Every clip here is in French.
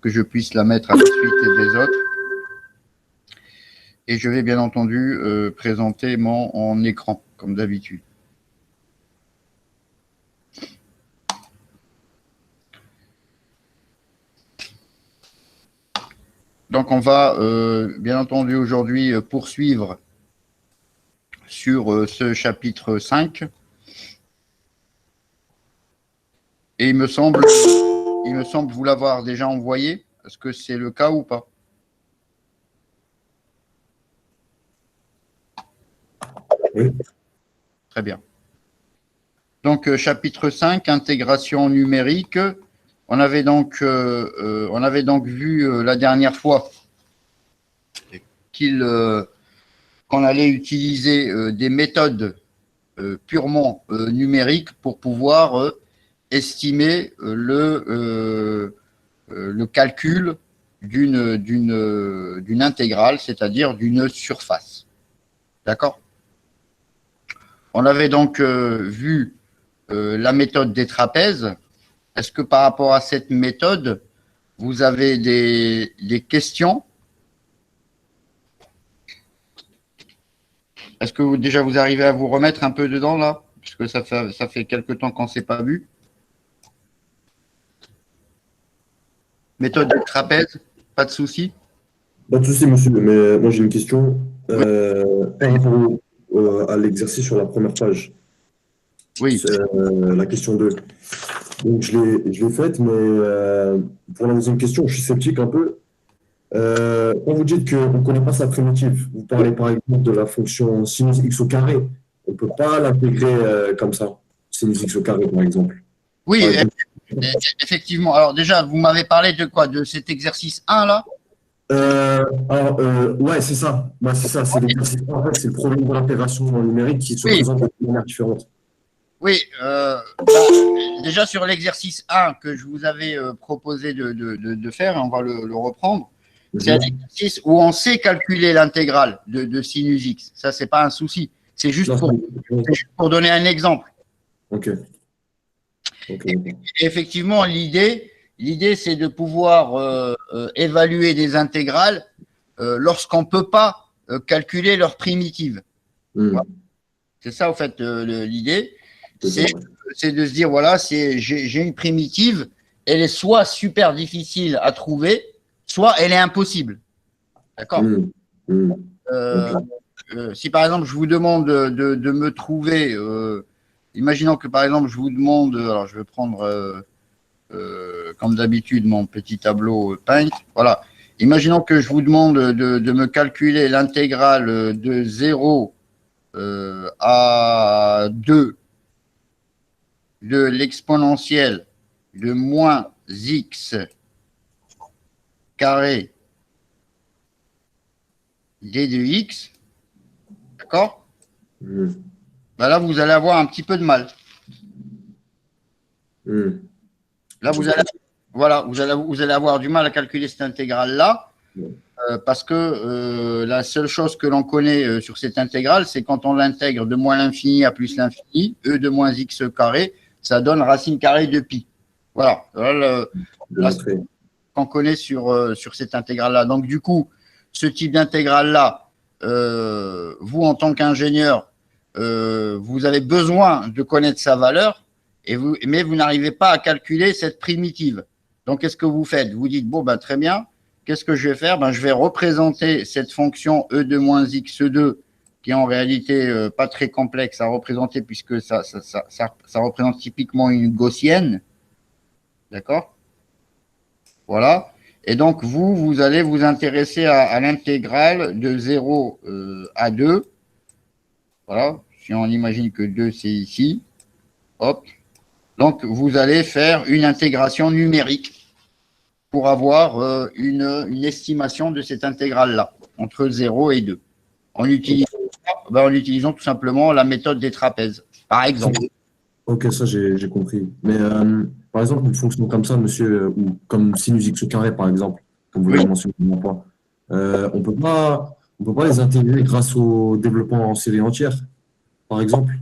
que je puisse la mettre à la suite des autres. Et je vais bien entendu présenter mon écran, comme d'habitude. Donc, on va bien entendu aujourd'hui poursuivre sur ce chapitre 5. Et il me semble vous l'avoir déjà envoyé. Est-ce que c'est le cas ou pas? Oui. Très bien. Donc, chapitre 5, intégration numérique. On avait donc vu la dernière fois qu'on allait utiliser des méthodes purement numériques pour pouvoir estimer le calcul d'une intégrale, c'est-à-dire d'une surface. D'accord? On avait donc vu la méthode des trapèzes. Est-ce que par rapport à cette méthode, vous avez des questions? Est-ce que déjà vous arrivez à vous remettre un peu dedans là? Parce que ça fait quelque temps qu'on ne s'est pas vu. Méthode de trapèze, pas de souci? Pas de souci, monsieur, mais moi j'ai une question Oui. par rapport à l'exercice sur la première page. Oui. C'est, la question 2. Donc je l'ai faite, mais pour la deuxième question, je suis sceptique un peu. Quand vous dites qu'on ne connaît pas sa primitive, vous parlez par exemple de la fonction sinus x au carré. On ne peut pas l'intégrer comme ça, sinus x au carré par exemple. Oui, Par exemple, effectivement. Alors déjà, vous m'avez parlé de quoi? De cet exercice 1 là? ouais, c'est ça. Bah, c'est ça, c'est l'exercice. En fait, c'est le problème de l'intégration numérique qui se Oui, présente de manière différente. oui. Déjà sur l'exercice 1 que je vous avais proposé de faire, on va le reprendre. C'est un exercice où on sait calculer l'intégrale de sinus x. Ça, c'est pas un souci. C'est juste pour donner un exemple. Ok. Et effectivement, l'idée, c'est de pouvoir évaluer des intégrales lorsqu'on ne peut pas calculer leur primitive. Voilà. C'est ça, en fait, l'idée. C'est de se dire, voilà, j'ai une primitive, elle est soit super difficile à trouver, soit elle est impossible. D'accord? Si par exemple, je vous demande de me trouver, imaginons que par exemple, je vous demande, alors je vais prendre comme d'habitude mon petit tableau Paint. Voilà. Imaginons que je vous demande de me calculer l'intégrale de 0 à 2 de l'exponentielle de moins x carré d de x. D'accord? Ben là, vous allez avoir un petit peu de mal. Là, vous allez avoir du mal à calculer cette intégrale-là, parce que la seule chose que l'on connaît sur cette intégrale, c'est quand on l'intègre de moins l'infini à plus l'infini, e de moins x carré, ça donne racine carrée de pi. Voilà. Là, qu'on connaît sur cette intégrale-là. Donc, du coup, ce type d'intégrale-là, vous, en tant qu'ingénieur, vous avez besoin de connaître sa valeur, mais vous n'arrivez pas à calculer cette primitive. Donc, qu'est-ce que vous faites? Vous dites, bon, ben, très bien, qu'est-ce que je vais faire? Ben, je vais représenter cette fonction e de moins x2, qui est en réalité pas très complexe à représenter, puisque ça représente typiquement une gaussienne. D'accord? Voilà. Et donc, vous allez vous intéresser à l'intégrale de 0 à 2. Voilà. Si on imagine que 2, c'est ici. Hop. Donc, vous allez faire une intégration numérique pour avoir une estimation de cette intégrale-là, entre 0 et 2. En utilisant tout simplement la méthode des trapèzes, par exemple. Ok, ça j'ai compris. Mais par exemple, une fonction comme ça, monsieur, ou comme sinus x au carré, par exemple, comme vous l'avez mentionné une fois, on ne peut pas les intégrer grâce au développement en série entière, par exemple.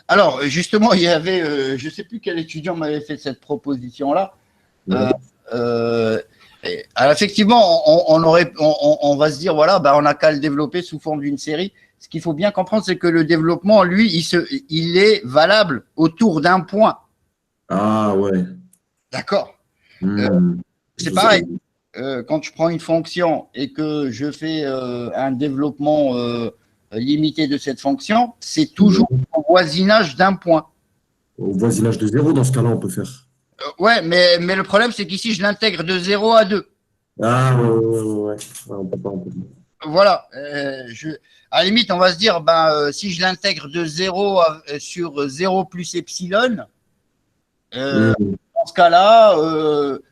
Alors, justement, il y avait, je ne sais plus quel étudiant m'avait fait cette proposition-là. Alors effectivement, on va se dire, voilà, ben, on n'a qu'à le développer sous forme d'une série. Ce qu'il faut bien comprendre, c'est que le développement, lui, il est valable autour d'un point. Ah ouais. D'accord? Hmm. C'est pareil. Quand je prends une fonction et que je fais un développement limité de cette fonction, c'est toujours au voisinage d'un point. Au voisinage de 0, dans ce cas-là, on peut faire. Ouais, mais le problème, c'est qu'ici, je l'intègre de 0 à 2. Ah ouais, ouais, ouais, ouais. Ouais, on peut pas, on peut pas. Voilà. À la limite, on va se dire, ben, si je l'intègre de 0 sur 0 plus epsilon, Hmm. dans ce cas-là,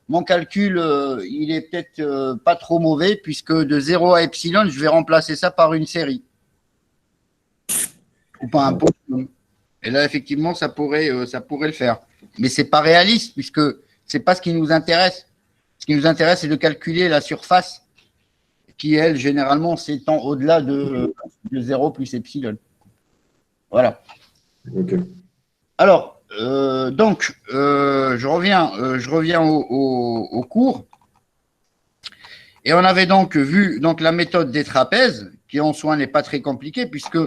mon calcul, il est peut-être pas trop mauvais, puisque de 0 à epsilon, je vais remplacer ça par une série. Ou pas un polynôme. Et là, effectivement, ça pourrait le faire. Mais ce n'est pas réaliste, puisque ce n'est pas ce qui nous intéresse. Ce qui nous intéresse, c'est de calculer la surface qui, elle, généralement, s'étend au-delà de 0 plus epsilon. Voilà. Ok. Alors, donc, je reviens au cours. Et on avait donc vu donc, la méthode des trapèzes, qui en soi n'est pas très compliquée, puisque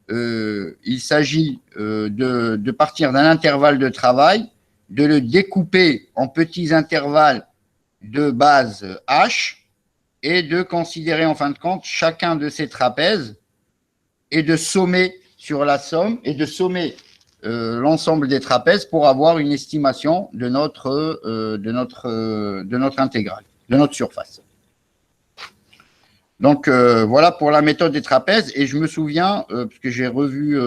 il s'agit de partir d'un intervalle de travail, de le découper en petits intervalles de base H et de considérer en fin de compte chacun de ces trapèzes et de sommer sur la somme et de sommer l'ensemble des trapèzes pour avoir une estimation de notre intégrale, de notre surface. Donc, voilà pour la méthode des trapèzes. Et je me souviens, parce que j'ai revu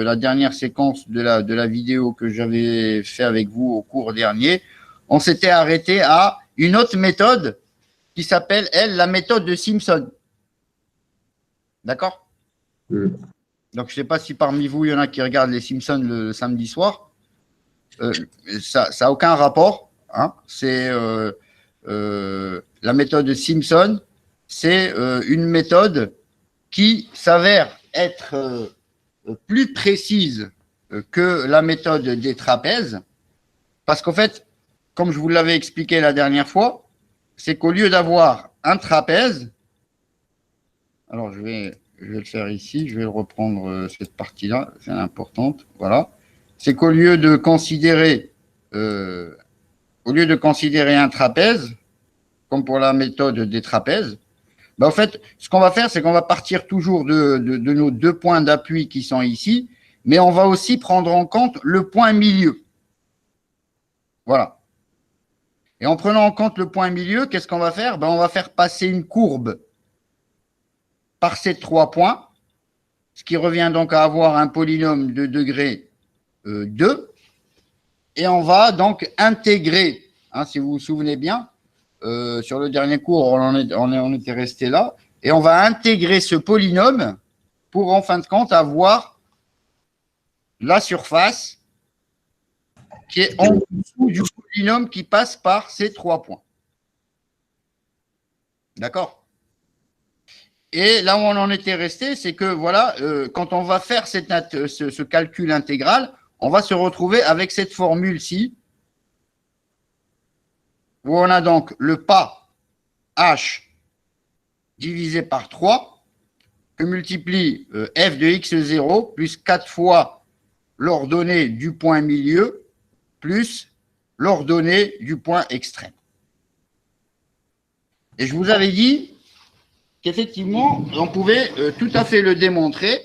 la dernière séquence de la vidéo que j'avais fait avec vous au cours dernier, on s'était arrêté à une autre méthode qui s'appelle, elle, la méthode de Simpson. D'accord? Donc, je ne sais pas si parmi vous, il y en a qui regardent les Simpsons le samedi soir. Ça n'a aucun rapport. Hein. C'est la méthode de Simpson. C'est une méthode qui s'avère être plus précise que la méthode des trapèzes, parce qu'en fait, comme je vous l'avais expliqué la dernière fois, c'est qu'au lieu d'avoir un trapèze, alors je vais le faire ici, je vais reprendre cette partie-là, c'est importante, voilà, c'est qu'au lieu de considérer un trapèze, comme pour la méthode des trapèzes, ben, en fait, ce qu'on va faire, c'est qu'on va partir toujours de nos deux points d'appui qui sont ici, mais on va aussi prendre en compte le point milieu. Voilà. Et en prenant en compte le point milieu, qu'est-ce qu'on va faire? Ben, on va faire passer une courbe par ces trois points, ce qui revient donc à avoir un polynôme de degré 2. Et on va donc intégrer, hein, si vous vous souvenez bien, sur le dernier cours, on était resté là, et on va intégrer ce polynôme pour, en fin de compte, avoir la surface qui est en dessous du polynôme qui passe par ces trois points. D'accord? Et là où on en était resté, c'est que, voilà, quand on va faire ce calcul intégral, on va se retrouver avec cette formule-ci, où on a donc le pas H divisé par 3, que multiplie f de x0 plus 4 fois l'ordonnée du point milieu plus l'ordonnée du point extrême. Et je vous avais dit qu'effectivement, on pouvait tout à fait le démontrer.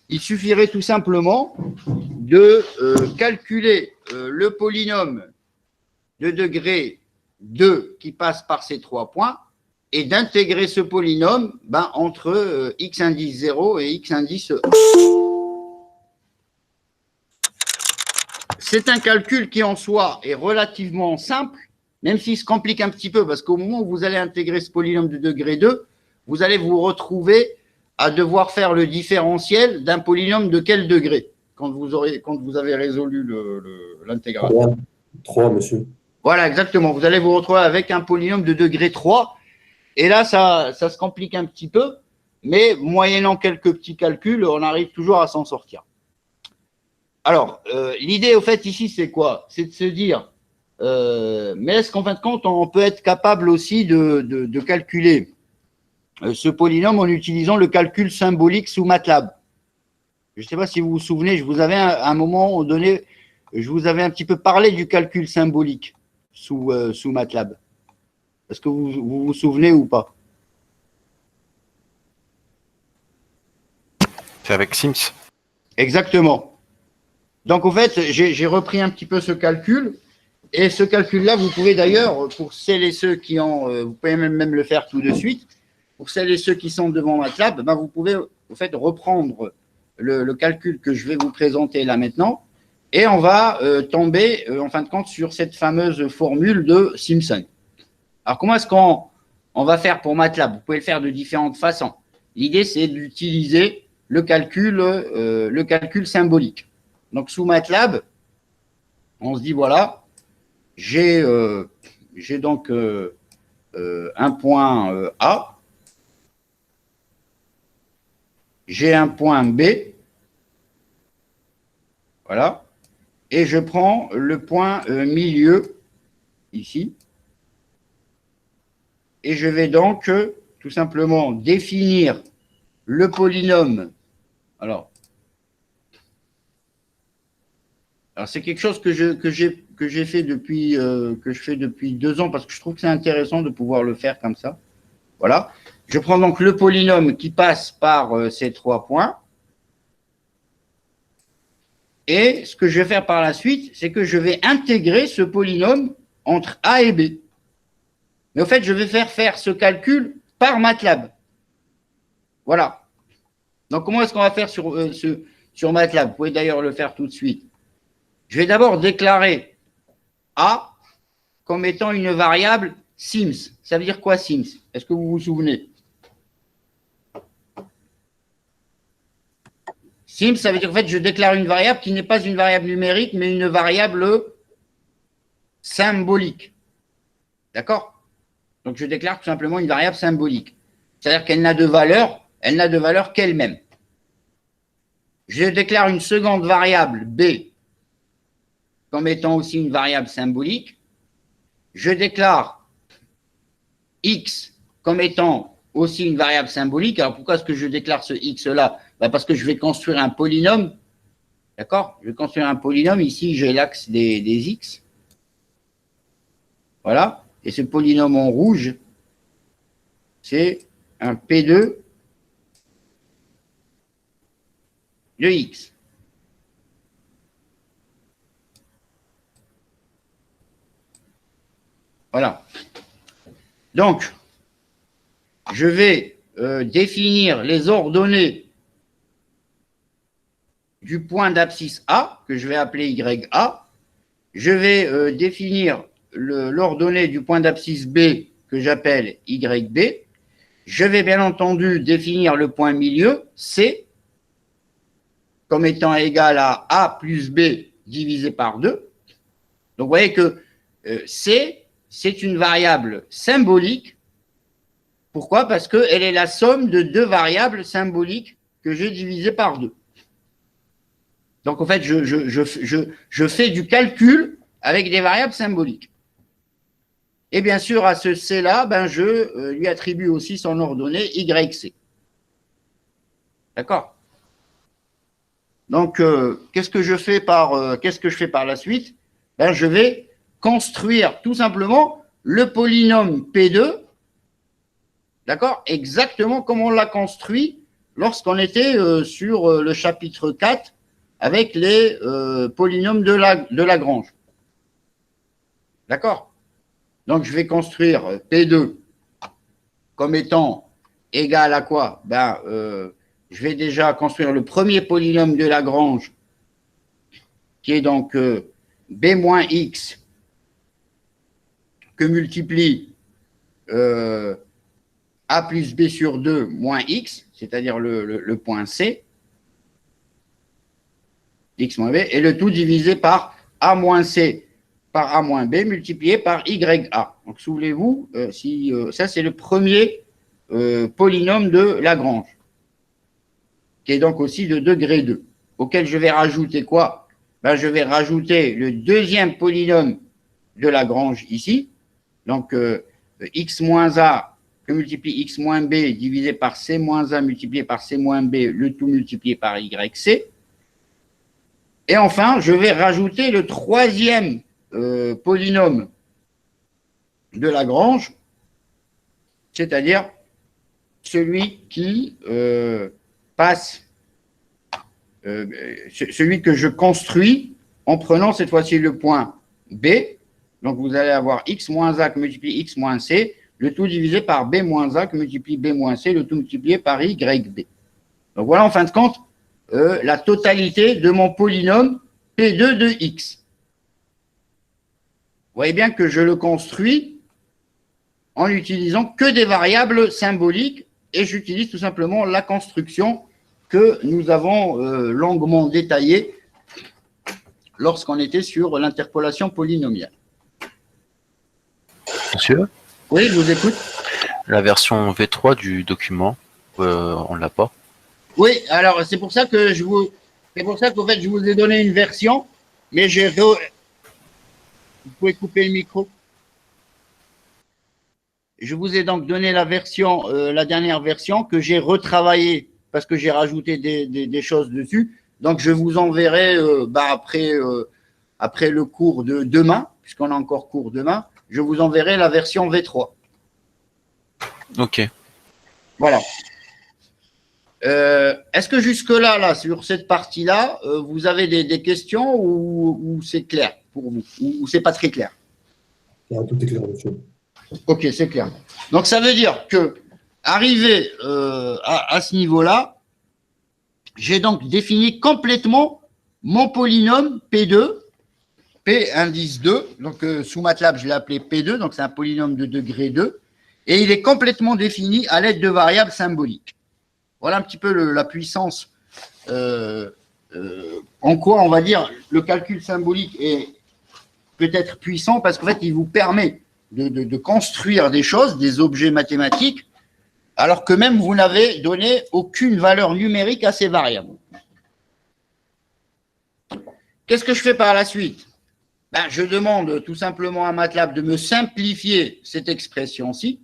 Il suffirait tout simplement de calculer le polynôme de degré 2 qui passe par ces trois points et d'intégrer ce polynôme entre x indice 0 et x indice 1. C'est un calcul qui en soi est relativement simple, même s'il se complique un petit peu, parce qu'au moment où vous allez intégrer ce polynôme de degré 2, vous allez vous retrouver à devoir faire le différentiel d'un polynôme de quel degré quand vous avez résolu l'intégrale. 3, monsieur. Voilà, exactement. Vous allez vous retrouver avec un polynôme de degré 3. Et là, ça se complique un petit peu, mais moyennant quelques petits calculs, on arrive toujours à s'en sortir. Alors, l'idée, au fait, ici, c'est quoi? C'est de se dire, Mais est-ce qu'en fin de compte, on peut être capable aussi de calculer ce polynôme en utilisant le calcul symbolique sous MATLAB? Je ne sais pas si vous vous souvenez, je vous avais à un moment donné, je vous avais un petit peu parlé du calcul symbolique sous MATLAB. Est-ce que vous vous souvenez ou pas? C'est avec Sims. Exactement. Donc, en fait, j'ai repris un petit peu ce calcul. Et ce calcul-là, vous pouvez d'ailleurs, pour celles et ceux qui ont, vous pouvez même le faire tout de suite, pour celles et ceux qui sont devant MATLAB, ben vous pouvez en fait reprendre le calcul que je vais vous présenter là maintenant, et on va tomber en fin de compte sur cette fameuse formule de Simpson. Alors, comment est-ce qu'on va faire pour MATLAB? Vous pouvez le faire de différentes façons. L'idée, c'est d'utiliser le calcul symbolique. Donc, sous MATLAB, on se dit, voilà, j'ai donc un point A, j'ai un point B, voilà, et je prends le point milieu, ici, et je vais donc tout simplement définir le polynôme. Alors c'est quelque chose que j'ai fait depuis que je fais depuis 2 ans parce que je trouve que c'est intéressant de pouvoir le faire comme ça. Voilà. Je prends donc le polynôme qui passe par ces 3 points. Et ce que je vais faire par la suite, c'est que je vais intégrer ce polynôme entre A et B. Mais au fait, je vais faire ce calcul par MATLAB. Voilà. Donc, comment est-ce qu'on va faire sur MATLAB? Vous pouvez d'ailleurs le faire tout de suite. Je vais d'abord déclarer A comme étant une variable Sims. Ça veut dire quoi Sims? Est-ce que vous vous souvenez? Sims, ça veut dire en fait je déclare une variable qui n'est pas une variable numérique, mais une variable symbolique. D'accord? Donc je déclare tout simplement une variable symbolique. C'est-à-dire qu'elle n'a de valeur qu'elle-même. Je déclare une seconde variable B comme étant aussi une variable symbolique. Je déclare X comme étant aussi une variable symbolique. Alors pourquoi est-ce que je déclare ce X-là? Parce que je vais construire un polynôme. D'accord? Je vais construire un polynôme. Ici, j'ai l'axe des X. Voilà. Et ce polynôme en rouge, c'est un P2 de X. Voilà. Donc, je vais définir les ordonnées du point d'abscisse A, que je vais appeler YA. Je vais définir l'ordonnée du point d'abscisse B, que j'appelle YB. Je vais bien entendu définir le point milieu, C, comme étant égal à A plus B divisé par 2. Donc, vous voyez que C, c'est une variable symbolique. Pourquoi? Parce qu'elle est la somme de 2 variables symboliques que j'ai divisées par 2. Donc, en fait, je fais du calcul avec des variables symboliques. Et bien sûr, à ce C-là, je lui attribue aussi son ordonnée YC. D'accord? Donc, qu'est-ce que je fais par la suite? Je vais construire tout simplement le polynôme P2, d'accord? Exactement comme on l'a construit lorsqu'on était sur le chapitre 4 avec les polynômes de Lagrange. D'accord? Donc, je vais construire P2 comme étant égal à quoi? Je vais déjà construire le premier polynôme de Lagrange, qui est donc B moins X que multiplie A plus B sur 2 moins X, c'est-à-dire le point C, X moins B, et le tout divisé par A moins C par A moins B multiplié par YA. Donc, souvenez-vous, ça, c'est le premier polynôme de Lagrange, qui est donc aussi de degré 2, auquel je vais rajouter quoi? Je vais rajouter le deuxième polynôme de Lagrange ici. Donc, x moins a que multiplie x moins b divisé par c moins a multiplié par c moins b, le tout multiplié par yc. Et enfin, je vais rajouter le troisième polynôme de Lagrange, c'est-à-dire celui qui passe, celui que je construis en prenant cette fois-ci le point B. Donc, vous allez avoir x moins a que multiplie x moins c, le tout divisé par b moins a que multiplie b moins c, le tout multiplié par yb. Donc, voilà en fin de compte la totalité de mon polynôme P2 de x. Vous voyez bien que je le construis en n'utilisant que des variables symboliques et j'utilise tout simplement la construction que nous avons longuement détaillée lorsqu'on était sur l'interpolation polynomiale. Monsieur? Oui, je vous écoute. La version V3 du document, on l'a pas. Oui, alors c'est pour ça que qu'en fait je vous ai donné une version, mais vous pouvez couper le micro. Je vous ai donc donné la version, la dernière version que j'ai retravaillée parce que j'ai rajouté des choses dessus. Donc je vous enverrai après le cours de demain, puisqu'on a encore cours demain, je vous enverrai la version V3. Ok. Voilà. Est-ce que jusque-là, là, sur cette partie-là, vous avez des questions ou c'est clair pour vous, ou c'est pas très clair? Tout est clair, monsieur. Ok, c'est clair. Donc, ça veut dire que, arrivé à ce niveau-là, j'ai donc défini complètement mon polynôme P2, P indice 2. Donc, sous MATLAB, je l'ai appelé P2, donc c'est un polynôme de degré 2. Et il est complètement défini à l'aide de variables symboliques. Voilà un petit peu la puissance, en quoi, on va dire, le calcul symbolique est peut-être puissant parce qu'en fait, il vous permet de construire des choses, des objets mathématiques, alors que même vous n'avez donné aucune valeur numérique à ces variables. Qu'est-ce que je fais par la suite? Ben, je demande tout simplement à MATLAB de me simplifier cette expression-ci.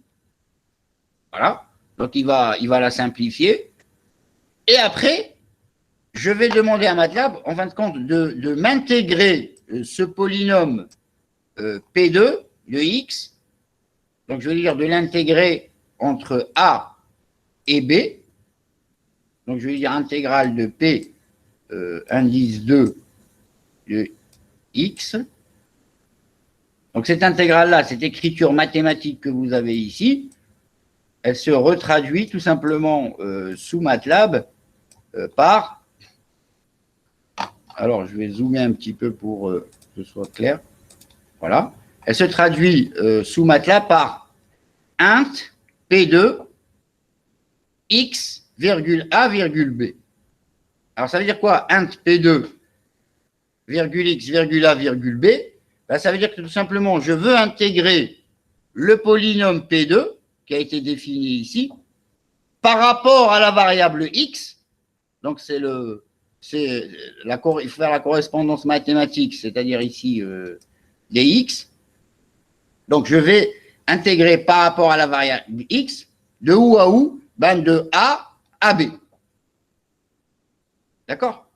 Voilà. Donc, il va la simplifier. Et après, je vais demander à MATLAB, en fin de compte, de m'intégrer ce polynôme P2 de x. Donc, je vais dire de l'intégrer entre A et B. Donc, je vais dire intégrale de P indice 2 de x. Donc, cette intégrale-là, cette écriture mathématique que vous avez ici, elle se retraduit tout simplement sous MATLAB par, alors je vais zoomer un petit peu pour que ce soit clair, voilà, elle se traduit sous MATLAB par int P2 x, A, B. Alors ça veut dire quoi, int P2 x, A, B? Ben, ça veut dire que tout simplement, je veux intégrer le polynôme P2 qui a été défini ici, par rapport à la variable x. Donc, il faut faire la correspondance mathématique, c'est-à-dire ici dx. Donc, je vais intégrer par rapport à la variable x, de où à où? Ben, de A à B. D'accord?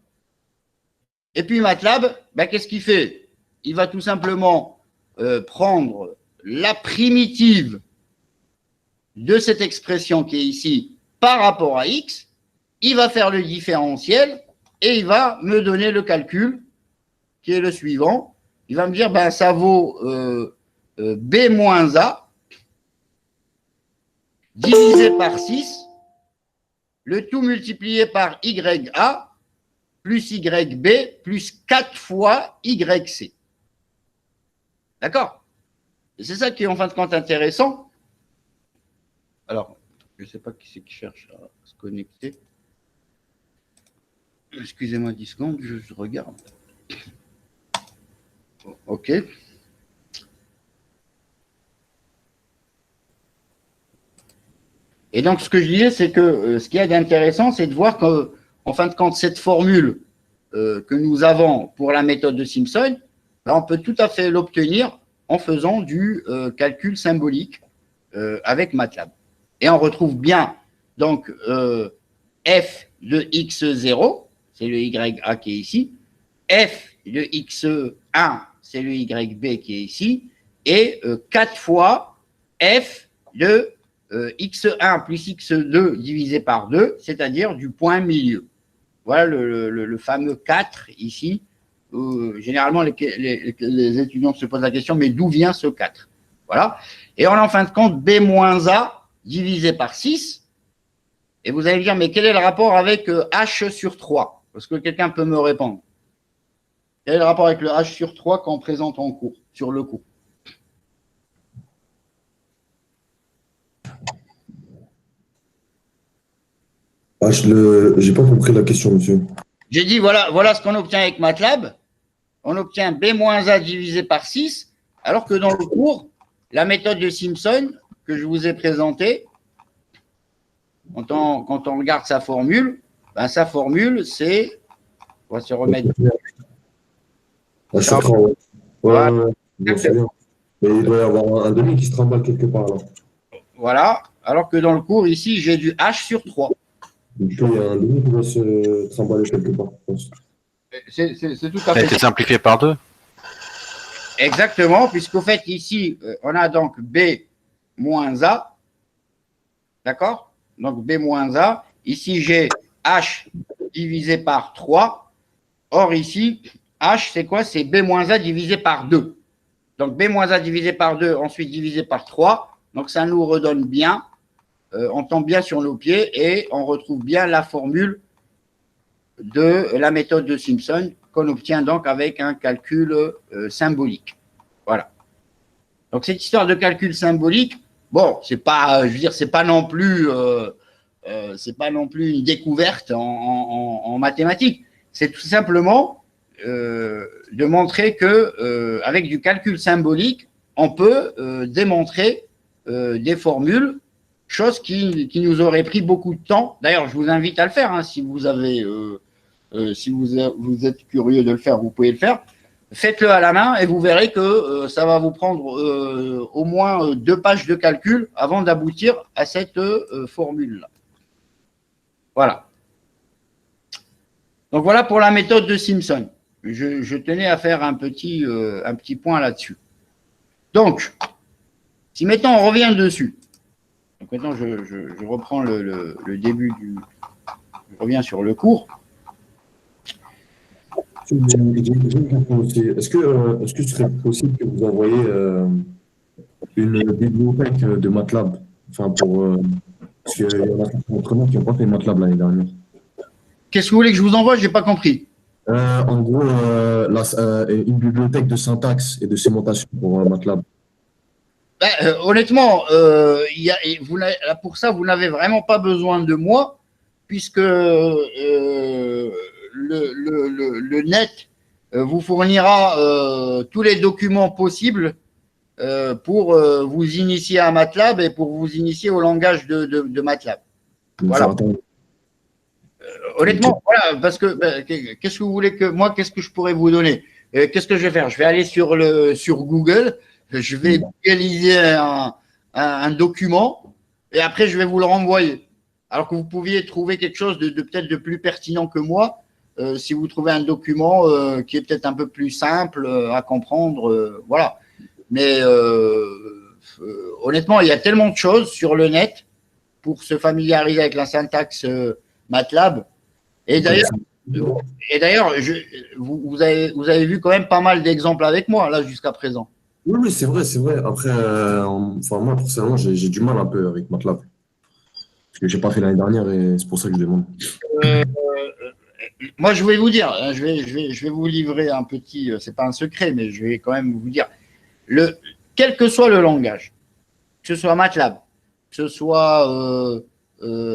Et puis, MATLAB, ben, qu'est-ce qu'il fait? Il va tout simplement prendre la primitive de cette expression qui est ici par rapport à x, il va faire le différentiel et il va me donner le calcul qui est le suivant. Il va me dire, ben, ça vaut b moins a divisé par 6, le tout multiplié par ya plus yb plus 4 fois yc. D'accord? C'est ça qui est en fin de compte intéressant. Alors, je ne sais pas qui c'est qui cherche à se connecter. Excusez-moi 10 secondes, je regarde. OK. Et donc, ce que je disais, c'est que ce qu'il y a d'intéressant, c'est de voir qu'en fin de compte, cette formule que nous avons pour la méthode de Simpson, ben, on peut tout à fait l'obtenir en faisant du calcul symbolique avec MATLAB. Et on retrouve bien donc f de x0, c'est le YA qui est ici, f de x1, c'est le YB qui est ici, et 4 fois f de x1 plus x2 divisé par 2, c'est-à-dire du point milieu. Voilà le fameux 4 ici. Généralement, les étudiants se posent la question, mais d'où vient ce 4? Voilà. Et en fin de compte, B-A divisé par 6. Et vous allez me dire, mais quel est le rapport avec H sur 3? Parce que quelqu'un peut me répondre. Quel est le rapport avec le H sur 3 qu'on présente en cours, sur le cours? Ah, je n'ai pas compris la question, monsieur. J'ai dit, voilà ce qu'on obtient avec MATLAB. On obtient B-A divisé par 6, alors que dans le cours, la méthode de Simpson que je vous ai présentée, quand on regarde sa formule, ben sa formule, c'est, on va se remettre. Ah, je crois, ouais. Ouais, bien sûr. Mais il doit y avoir un demi qui se trimballe quelque part là. Voilà, alors que dans le cours, ici, j'ai du H sur 3. Donc, il y a un demi qui doit se trimballer quelque part, je pense. C'est tout à Ça a fait été simplifié par 2. Exactement, puisqu'au fait, ici, on a donc B-A, d'accord? Donc B-A. Ici, j'ai H divisé par 3. Or, ici, H, c'est quoi? C'est B-A divisé par 2. Donc B-A divisé par 2, ensuite divisé par 3. Donc, ça nous redonne bien, on tombe bien sur nos pieds et on retrouve bien la formule de la méthode de Simpson qu'on obtient donc avec un calcul symbolique. Voilà. Donc, cette histoire de calcul symbolique, bon, c'est pas, je veux dire, c'est pas non plus une découverte en mathématiques. C'est tout simplement de montrer que avec du calcul symbolique, on peut démontrer des formules, chose qui nous aurait pris beaucoup de temps. D'ailleurs, je vous invite à le faire, hein, si vous avez, si vous êtes curieux de le faire, vous pouvez le faire. Faites-le à la main et vous verrez que ça va vous prendre au moins 2 pages de calcul avant d'aboutir à cette formule-là. Voilà. Donc voilà pour la méthode de Simpson. Je tenais à faire un petit point là-dessus. Donc, si maintenant on revient dessus. Donc maintenant je reprends le début du. Je reviens sur le cours. Est-ce que ce serait possible que vous envoyiez une bibliothèque de MATLAB, enfin parce qu'il y en a autrement qui n'ont pas fait MATLAB l'année dernière. Qu'est-ce que vous voulez que je vous envoie? Je n'ai pas compris. En gros, une bibliothèque de syntaxe et de sémentation pour MATLAB. Honnêtement, pour ça, vous n'avez vraiment pas besoin de moi, puisque le net vous fournira tous les documents possibles pour vous initier à MATLAB et pour vous initier au langage de MATLAB. Voilà. Honnêtement, voilà, parce que qu'est-ce que vous voulez que moi, qu'est-ce que je pourrais vous donner? Qu'est-ce que je vais faire? Je vais aller sur Google, je vais googliser un document et après je vais vous le renvoyer. Alors que vous pouviez trouver quelque chose de peut-être de plus pertinent que moi si vous trouvez un document qui est peut-être un peu plus simple à comprendre. Voilà. Mais honnêtement, il y a tellement de choses sur le net pour se familiariser avec la syntaxe MATLAB. Et d'ailleurs, vous avez vu quand même pas mal d'exemples avec moi là jusqu'à présent. Oui, c'est vrai, c'est vrai. Après, moi, personnellement, j'ai du mal un peu avec MATLAB. Parce que je n'ai pas fait l'année dernière et c'est pour ça que je demande. Moi, je vais vous dire, je vais vous livrer un petit, c'est pas un secret, mais je vais quand même vous dire, quel que soit le langage, que ce soit MATLAB, que ce soit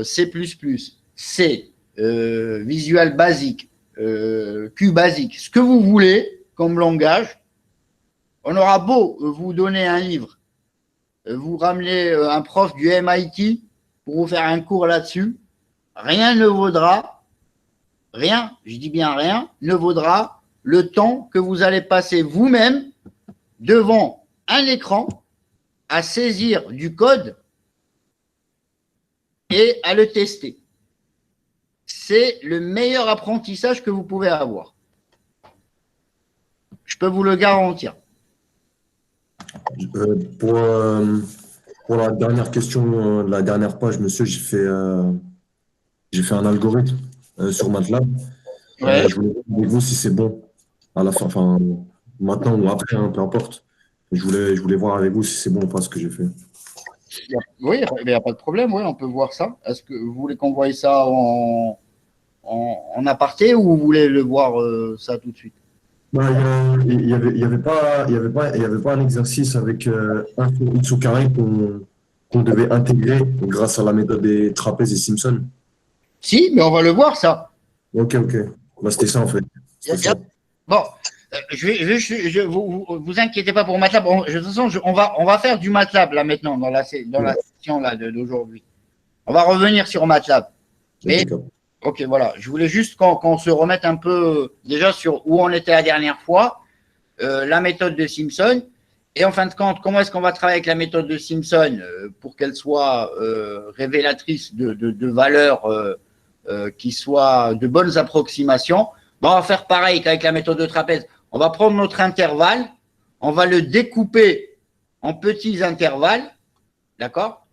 C++, C, Visual Basic, QBasic, ce que vous voulez comme langage, on aura beau vous donner un livre, vous ramener un prof du MIT pour vous faire un cours là-dessus, rien ne vaudra, rien, je dis bien rien, ne vaudra le temps que vous allez passer vous-même devant un écran à saisir du code et à le tester. C'est le meilleur apprentissage que vous pouvez avoir. Je peux vous le garantir. Pour la dernière question, la dernière page, monsieur, j'ai fait un algorithme sur MATLAB. Ouais. Je voulais voir avec vous si c'est bon à la fin, enfin, maintenant ou après, hein, peu importe. Je voulais voir avec vous si c'est bon ou pas ce que j'ai fait. Oui, il n'y a pas de problème, oui, on peut voir ça. Est-ce que vous voulez qu'on voie ça en aparté ou vous voulez le voir ça tout de suite? Bah, il y avait pas un exercice avec 1 sur x au carré qu'on devait intégrer grâce à la méthode des trapèzes et Simpson. Si, mais on va le voir ça. Ok. Bah, c'était ça en fait. C'était ça. Bon, vous inquiétez pas pour MATLAB. De toute façon, on va faire du MATLAB là maintenant dans la session là d'aujourd'hui. On va revenir sur MATLAB. Mais ok, voilà. Je voulais juste qu'on se remette un peu déjà sur où on était la dernière fois, la méthode de Simpson. Et en fin de compte, comment est-ce qu'on va travailler avec la méthode de Simpson pour qu'elle soit révélatrice de valeurs qui soient de bonnes approximations. Bon, on va faire pareil qu'avec la méthode de trapèze. On va prendre notre intervalle, on va le découper en petits intervalles, d'accord?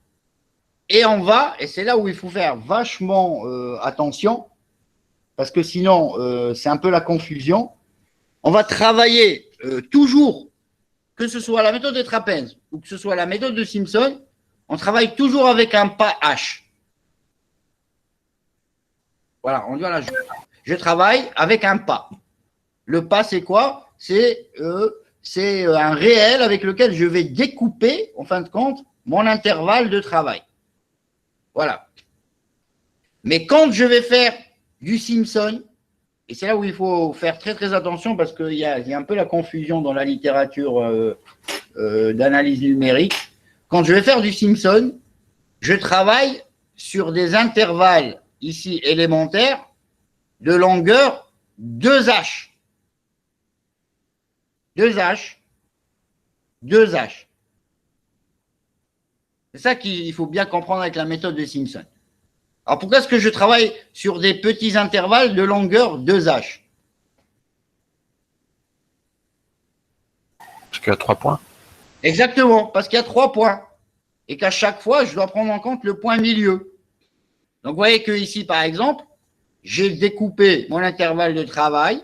Et on va, et c'est là où il faut faire vachement attention, parce que sinon, c'est un peu la confusion. On va travailler toujours, que ce soit la méthode de trapèze ou que ce soit la méthode de Simpson, on travaille toujours avec un pas H. Voilà, on dit voilà, je travaille avec un pas. Le pas, c'est quoi? C'est un réel avec lequel je vais découper, en fin de compte, mon intervalle de travail. Voilà. Mais quand je vais faire du Simpson, et c'est là où il faut faire très très attention parce qu'il y a un peu la confusion dans la littérature d'analyse numérique. Quand je vais faire du Simpson, je travaille sur des intervalles ici élémentaires de longueur 2H. 2H. 2H. C'est ça qu'il faut bien comprendre avec la méthode de Simpson. Alors pourquoi est-ce que je travaille sur des petits intervalles de longueur 2H? Parce qu'il y a 3 points. Exactement, parce qu'il y a 3 points. Et qu'à chaque fois, je dois prendre en compte le point milieu. Donc vous voyez que ici, par exemple, j'ai découpé mon intervalle de travail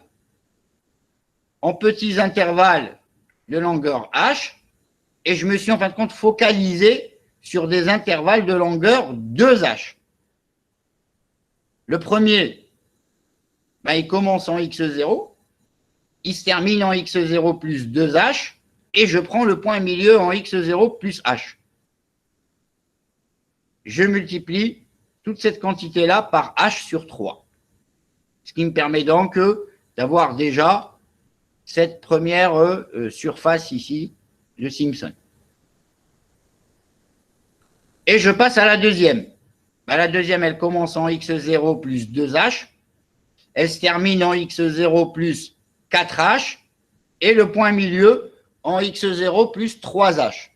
en petits intervalles de longueur H et je me suis en fin de compte focalisé sur des intervalles de longueur 2H. Le premier, ben, il commence en x0, il se termine en x0 plus 2H et je prends le point milieu en x0 plus H. Je multiplie toute cette quantité-là par H sur 3. Ce qui me permet donc d'avoir déjà cette première surface ici de Simpson. Et je passe à la deuxième. Ben, la deuxième, elle commence en x0 plus 2H. Elle se termine en x0 plus 4H. Et le point milieu en x0 plus 3H.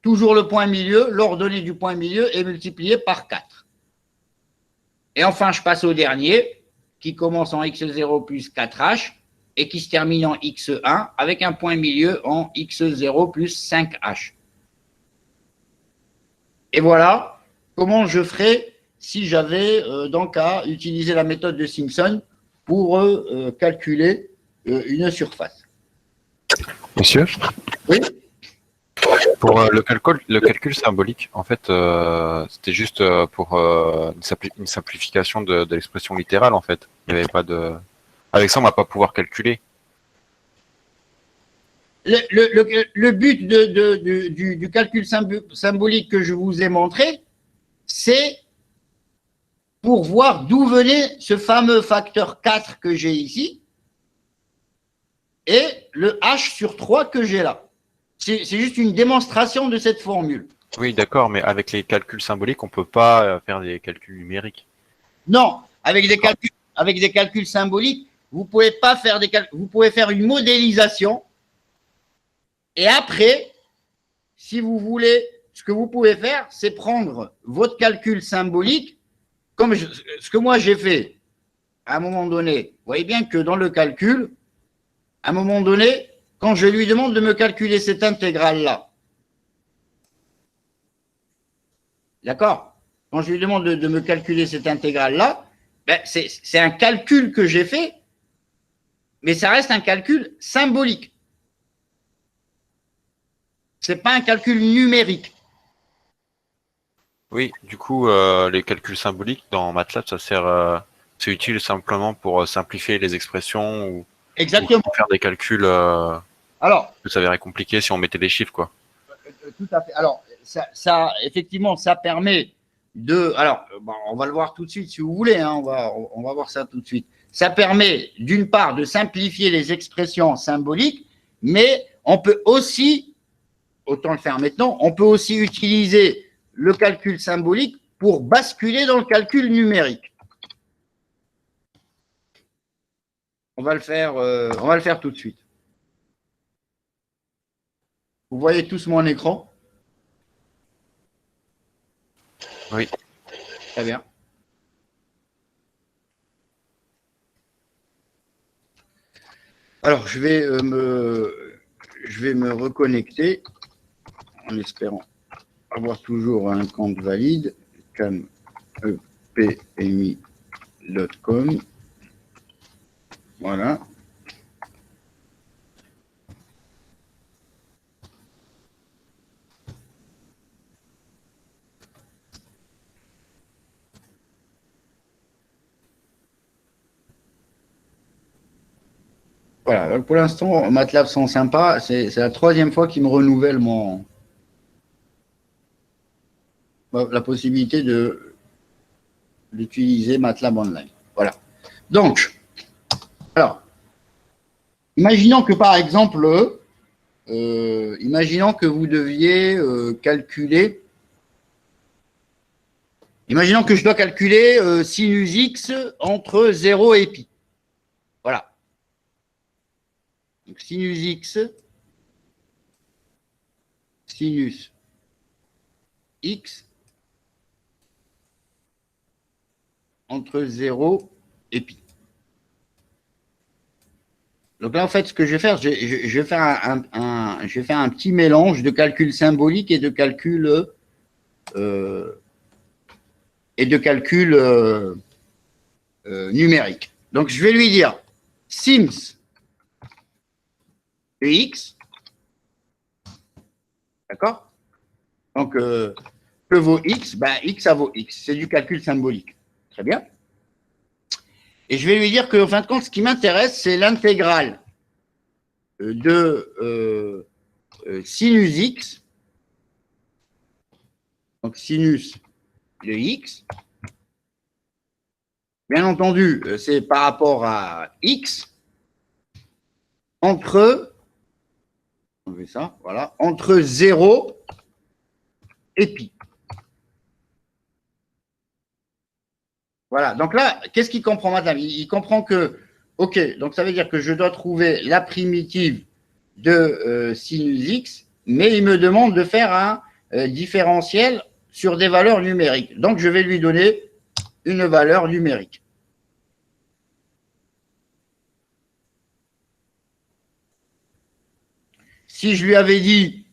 Toujours le point milieu, l'ordonnée du point milieu est multipliée par 4. Et enfin, je passe au dernier, qui commence en x0 plus 4H et qui se termine en x1 avec un point milieu en x0 plus 5H. Et voilà comment je ferais si j'avais donc à utiliser la méthode de Simpson pour calculer une surface. Monsieur? Oui. Pour le calcul symbolique, en fait, c'était juste pour une simplification de l'expression littérale, en fait. Il n'y avait pas de... Avec ça, on ne va pas pouvoir calculer. Le but du calcul symbolique que je vous ai montré, c'est pour voir d'où venait ce fameux facteur 4 que j'ai ici et le H sur 3 que j'ai là. C'est juste une démonstration de cette formule. Oui, d'accord, mais avec les calculs symboliques, on ne peut pas faire des calculs numériques. Non, avec des calculs symboliques, vous pouvez pas faire vous pouvez faire une modélisation Et après, si vous voulez, ce que vous pouvez faire, c'est prendre votre calcul symbolique, comme ce que moi j'ai fait à un moment donné. Vous voyez bien que dans le calcul, à un moment donné, quand je lui demande de me calculer cette intégrale-là, d'accord? Quand je lui demande de me calculer cette intégrale-là, ben c'est un calcul que j'ai fait, mais ça reste un calcul symbolique. Ce n'est pas un calcul numérique. Oui, du coup, les calculs symboliques dans MATLAB, c'est utile simplement pour simplifier les expressions ou Exactement. faire des calculs Alors, que ça s'avérait compliqué si on mettait des chiffres, quoi. tout à fait. Alors, effectivement, ça permet de. Alors, bon, on va le voir tout de suite si vous voulez. Hein, on va voir ça tout de suite. Ça permet, d'une part, de simplifier les expressions symboliques, mais on peut aussi, autant le faire maintenant, on peut aussi utiliser le calcul symbolique pour basculer dans le calcul numérique. On va le faire tout de suite. Vous voyez tous mon écran? Oui. Très bien. Alors, je vais me reconnecter en espérant avoir toujours un compte valide, camepmi.com. Voilà. Voilà, donc pour l'instant, MATLAB sont sympas. C'est la troisième fois qu'ils me renouvellent la possibilité d'utiliser MATLAB Online. Voilà. Donc, alors, imaginons que par exemple, imaginons que vous deviez calculer, imaginons que je dois calculer sinus x entre 0 et pi. Voilà. Donc, sinus x, sinus x entre 0 et pi. Donc là, en fait, ce que je vais faire, je vais faire un petit mélange de calcul symbolique et de calcul numérique. Donc, je vais lui dire sims de x, d'accord? Donc, que vaut x? Ben, x, ça vaut x. C'est du calcul symbolique. Très bien. Et je vais lui dire qu'en fin de compte, ce qui m'intéresse, c'est l'intégrale de sinus x, donc sinus de x. Bien entendu, c'est par rapport à x entre, on fait ça, voilà, entre 0 et pi. Voilà, donc là, qu'est-ce qu'il comprend maintenant? Il comprend que, ok, donc ça veut dire que je dois trouver la primitive de sinus x, mais il me demande de faire un différentiel sur des valeurs numériques. Donc, je vais lui donner une valeur numérique. Si je lui avais dit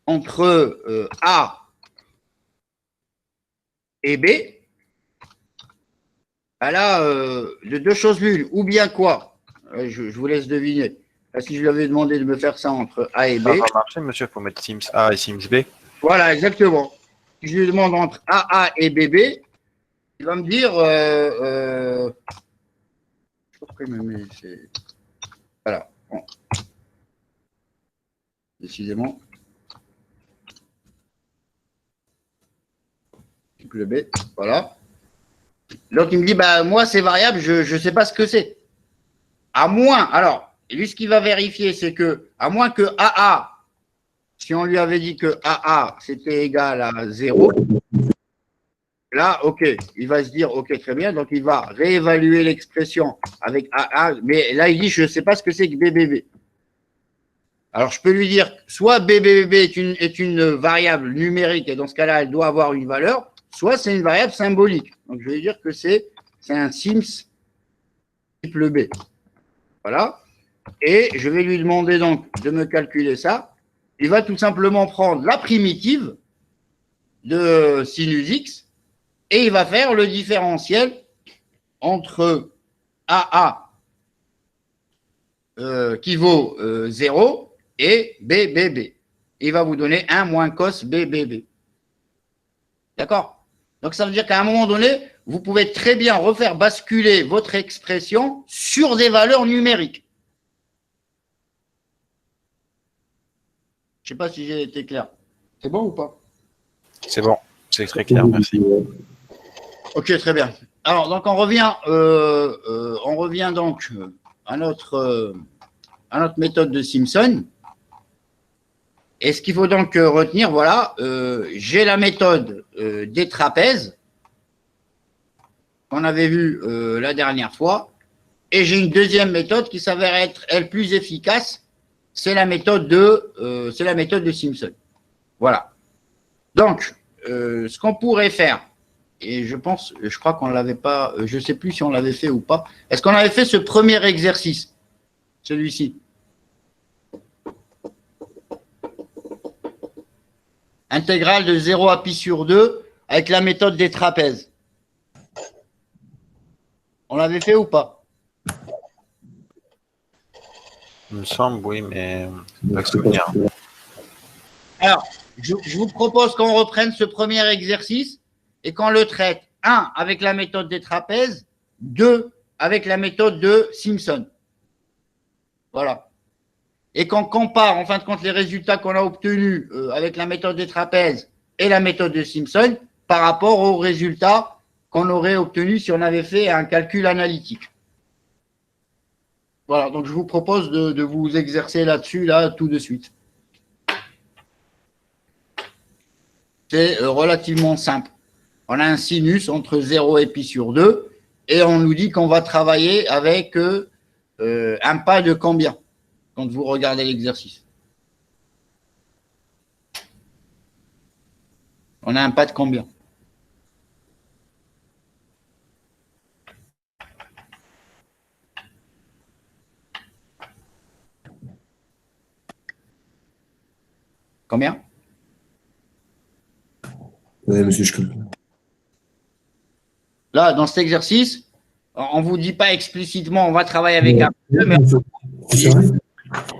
entre A et B, là, de deux choses l'une, ou bien quoi? Je vous laisse deviner. Là, si je lui avais demandé de me faire ça entre A et B. Ça va marcher, monsieur, il faut mettre Sims A et Sims B. Voilà, exactement. Si je lui demande entre AA et BB, il va me dire. Je sais pas pourquoi il me met. Voilà. Bon. Décidément. Le B, voilà. L'autre, il me dit, bah, moi, c'est variable, je ne sais pas ce que c'est. À moins, alors, lui, ce qu'il va vérifier, c'est que, à moins que AA, si on lui avait dit que AA, c'était égal à 0, là, OK, il va se dire, OK, très bien, donc il va réévaluer l'expression avec AA, mais là, il dit, je ne sais pas ce que c'est que BBB. Alors, je peux lui dire, soit BBB est une variable numérique, et dans ce cas-là, elle doit avoir une valeur, soit c'est une variable symbolique. Donc, je vais lui dire que c'est un Sims triple B. Voilà. Et je vais lui demander donc de me calculer ça. Il va tout simplement prendre la primitive de sinus x et il va faire le différentiel entre AA qui vaut 0 et BBB. Il va vous donner 1 moins cos BBB. D'accord? Donc ça veut dire qu'à un moment donné, vous pouvez très bien refaire basculer votre expression sur des valeurs numériques. Je ne sais pas si j'ai été clair. C'est bon ou pas? C'est bon, c'est très clair, merci. Ok, très bien. Alors, donc on revient donc à notre méthode de Simpson. Et ce qu'il faut donc retenir, voilà, j'ai la méthode des trapèzes qu'on avait vue la dernière fois, et j'ai une deuxième méthode qui s'avère être elle plus efficace. C'est la méthode de Simpson. Voilà. Donc, ce qu'on pourrait faire, et je crois qu'on ne l'avait pas, je ne sais plus si on l'avait fait ou pas. Est-ce qu'on avait fait ce premier exercice, celui-ci? Intégrale de 0 à pi sur 2 avec la méthode des trapèzes. On l'avait fait ou pas? Il me semble, oui, mais pas souvenir. Alors, je vous propose qu'on reprenne ce premier exercice et qu'on le traite, 1, avec la méthode des trapèzes, 2, avec la méthode de Simpson. Voilà. Et qu'on compare, en fin de compte, les résultats qu'on a obtenus avec la méthode des trapèzes et la méthode de Simpson par rapport aux résultats qu'on aurait obtenus si on avait fait un calcul analytique. Voilà, donc je vous propose de vous exercer là-dessus, là, tout de suite. C'est relativement simple. On a un sinus entre 0 et pi sur 2, et on nous dit qu'on va travailler avec un pas de combien quand vous regardez l'exercice? On a un pas de combien? Combien? Oui, monsieur, je comprends. Là, dans cet exercice, on ne vous dit pas explicitement on va travailler avec un P2, mais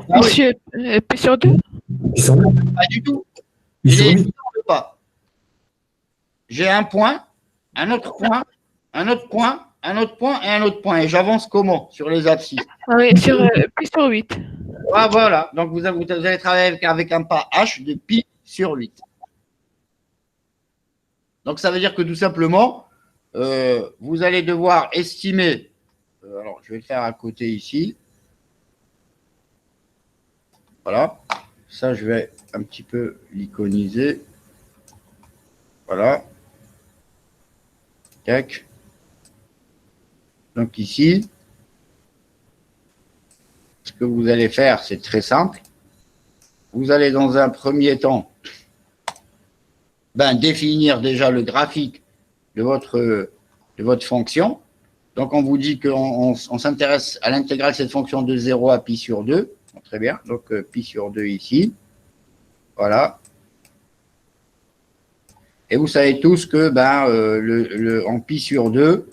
Monsieur, P sur 2? pas du tout. Pas. J'ai un point, un autre point, un autre point, un autre point et un autre point. Et j'avance comment sur les abscisses? Oui, sur P sur 8. Ah, voilà. Donc, vous allez travailler avec un pas H de pi sur 8. Donc, ça veut dire que tout simplement, vous allez devoir estimer. Alors, je vais le faire à côté ici. Voilà. Ça, je vais un petit peu l'iconiser. Voilà. Tac. Donc, ici, ce que vous allez faire, c'est très simple. Vous allez, dans un premier temps, définir déjà le graphique de votre fonction. Donc, on vous dit qu'on s'intéresse à l'intégrale de cette fonction de 0 à pi sur 2. Très bien. Donc, pi sur 2 ici. Voilà. Et vous savez tous que en pi sur 2,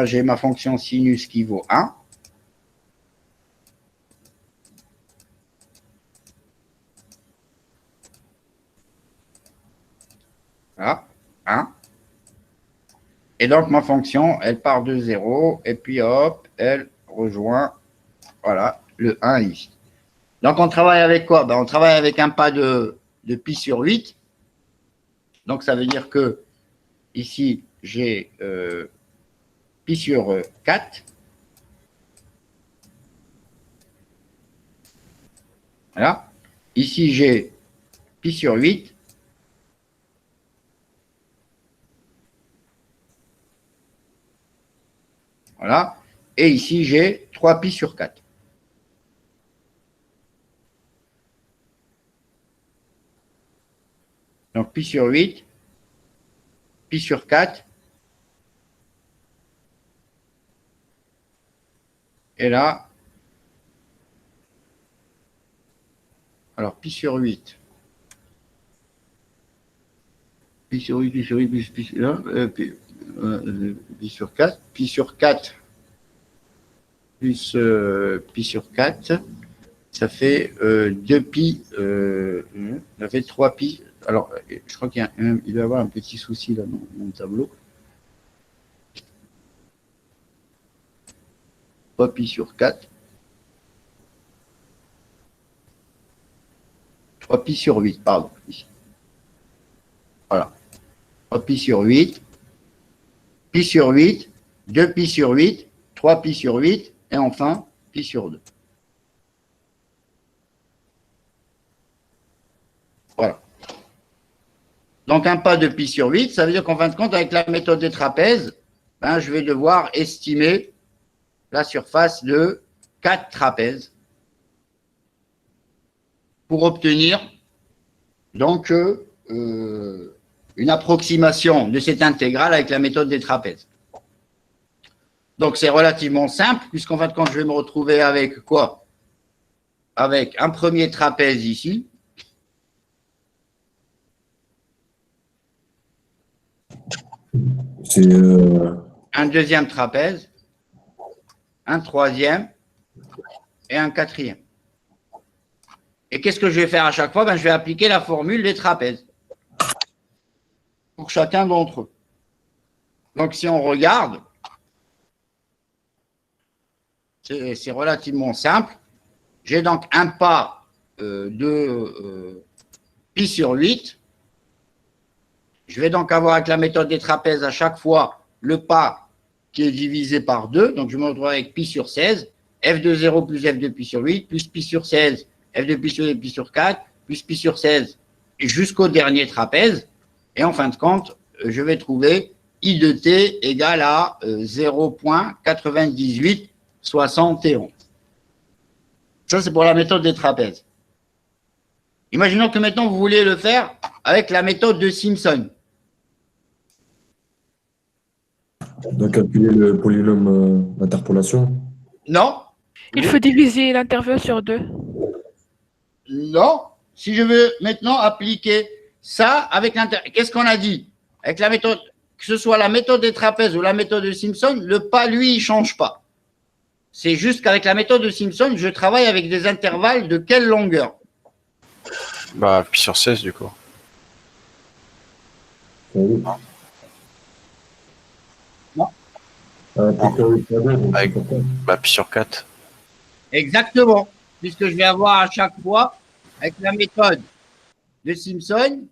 j'ai ma fonction sinus qui vaut 1. Voilà, 1. Et donc, ma fonction, elle part de 0, et puis hop, elle rejoint, voilà, le 1 ici. Donc, on travaille avec quoi? On travaille avec un pas de pi sur 8. Donc, ça veut dire que ici, j'ai pi sur 4. Voilà. Ici, j'ai pi sur 8. Voilà. Et ici, j'ai 3 pi sur 4. Donc pi sur 8, pi sur 4. Et là, alors pi sur 8. Pi sur 8, pi sur 8, pi sur 4, pi sur 4 plus pi sur 4, ça fait 2 pi, ça fait 3 pi. Alors, je crois qu'il doit y avoir un petit souci là dans mon tableau. 3 pi sur 4. 3 pi sur 8, pardon. Voilà. 3 pi sur 8, pi sur 8, 2 pi sur 8, 3 pi sur 8, et enfin, pi sur 2. Voilà. Donc, un pas de pi sur 8, ça veut dire qu'en fin de compte, avec la méthode des trapèzes, ben, je vais devoir estimer la surface de 4 trapèzes pour obtenir donc une approximation de cette intégrale avec la méthode des trapèzes. Donc, c'est relativement simple, puisqu'en fin de compte, je vais me retrouver avec quoi? Avec un premier trapèze ici. C'est Un deuxième trapèze, un troisième et un quatrième. Et qu'est-ce que je vais faire à chaque fois? Ben, je vais appliquer la formule des trapèzes pour chacun d'entre eux. Donc, si on regarde, c'est relativement simple. J'ai donc un pas de pi sur 8. Je vais donc avoir avec la méthode des trapèzes à chaque fois le pas qui est divisé par 2. Donc, je me retrouve avec pi sur 16. F de 0 plus F de pi sur 8 plus pi sur 16. F de pi sur 8 pi sur 4 plus pi sur 16 jusqu'au dernier trapèze. Et en fin de compte, je vais trouver I de t égale à 0,9871. Ça, c'est pour la méthode des trapèzes. Imaginons que maintenant, vous voulez le faire avec la méthode de Simpson. de calculer le polynôme d'interpolation. Non. Il faut diviser l'intervalle sur 2. Non. Si je veux maintenant appliquer ça avec l'intervalle, qu'est-ce qu'on a dit? Avec la méthode, que ce soit la méthode des trapèzes ou la méthode de Simpson, le pas, lui, il ne change pas. C'est juste qu'avec la méthode de Simpson, je travaille avec des intervalles de quelle longueur? Bah, pi sur 16, du coup. Oui. Non. Avec, bah, pi sur 4. Exactement. Puisque je vais avoir à chaque fois, avec la méthode de Simpson,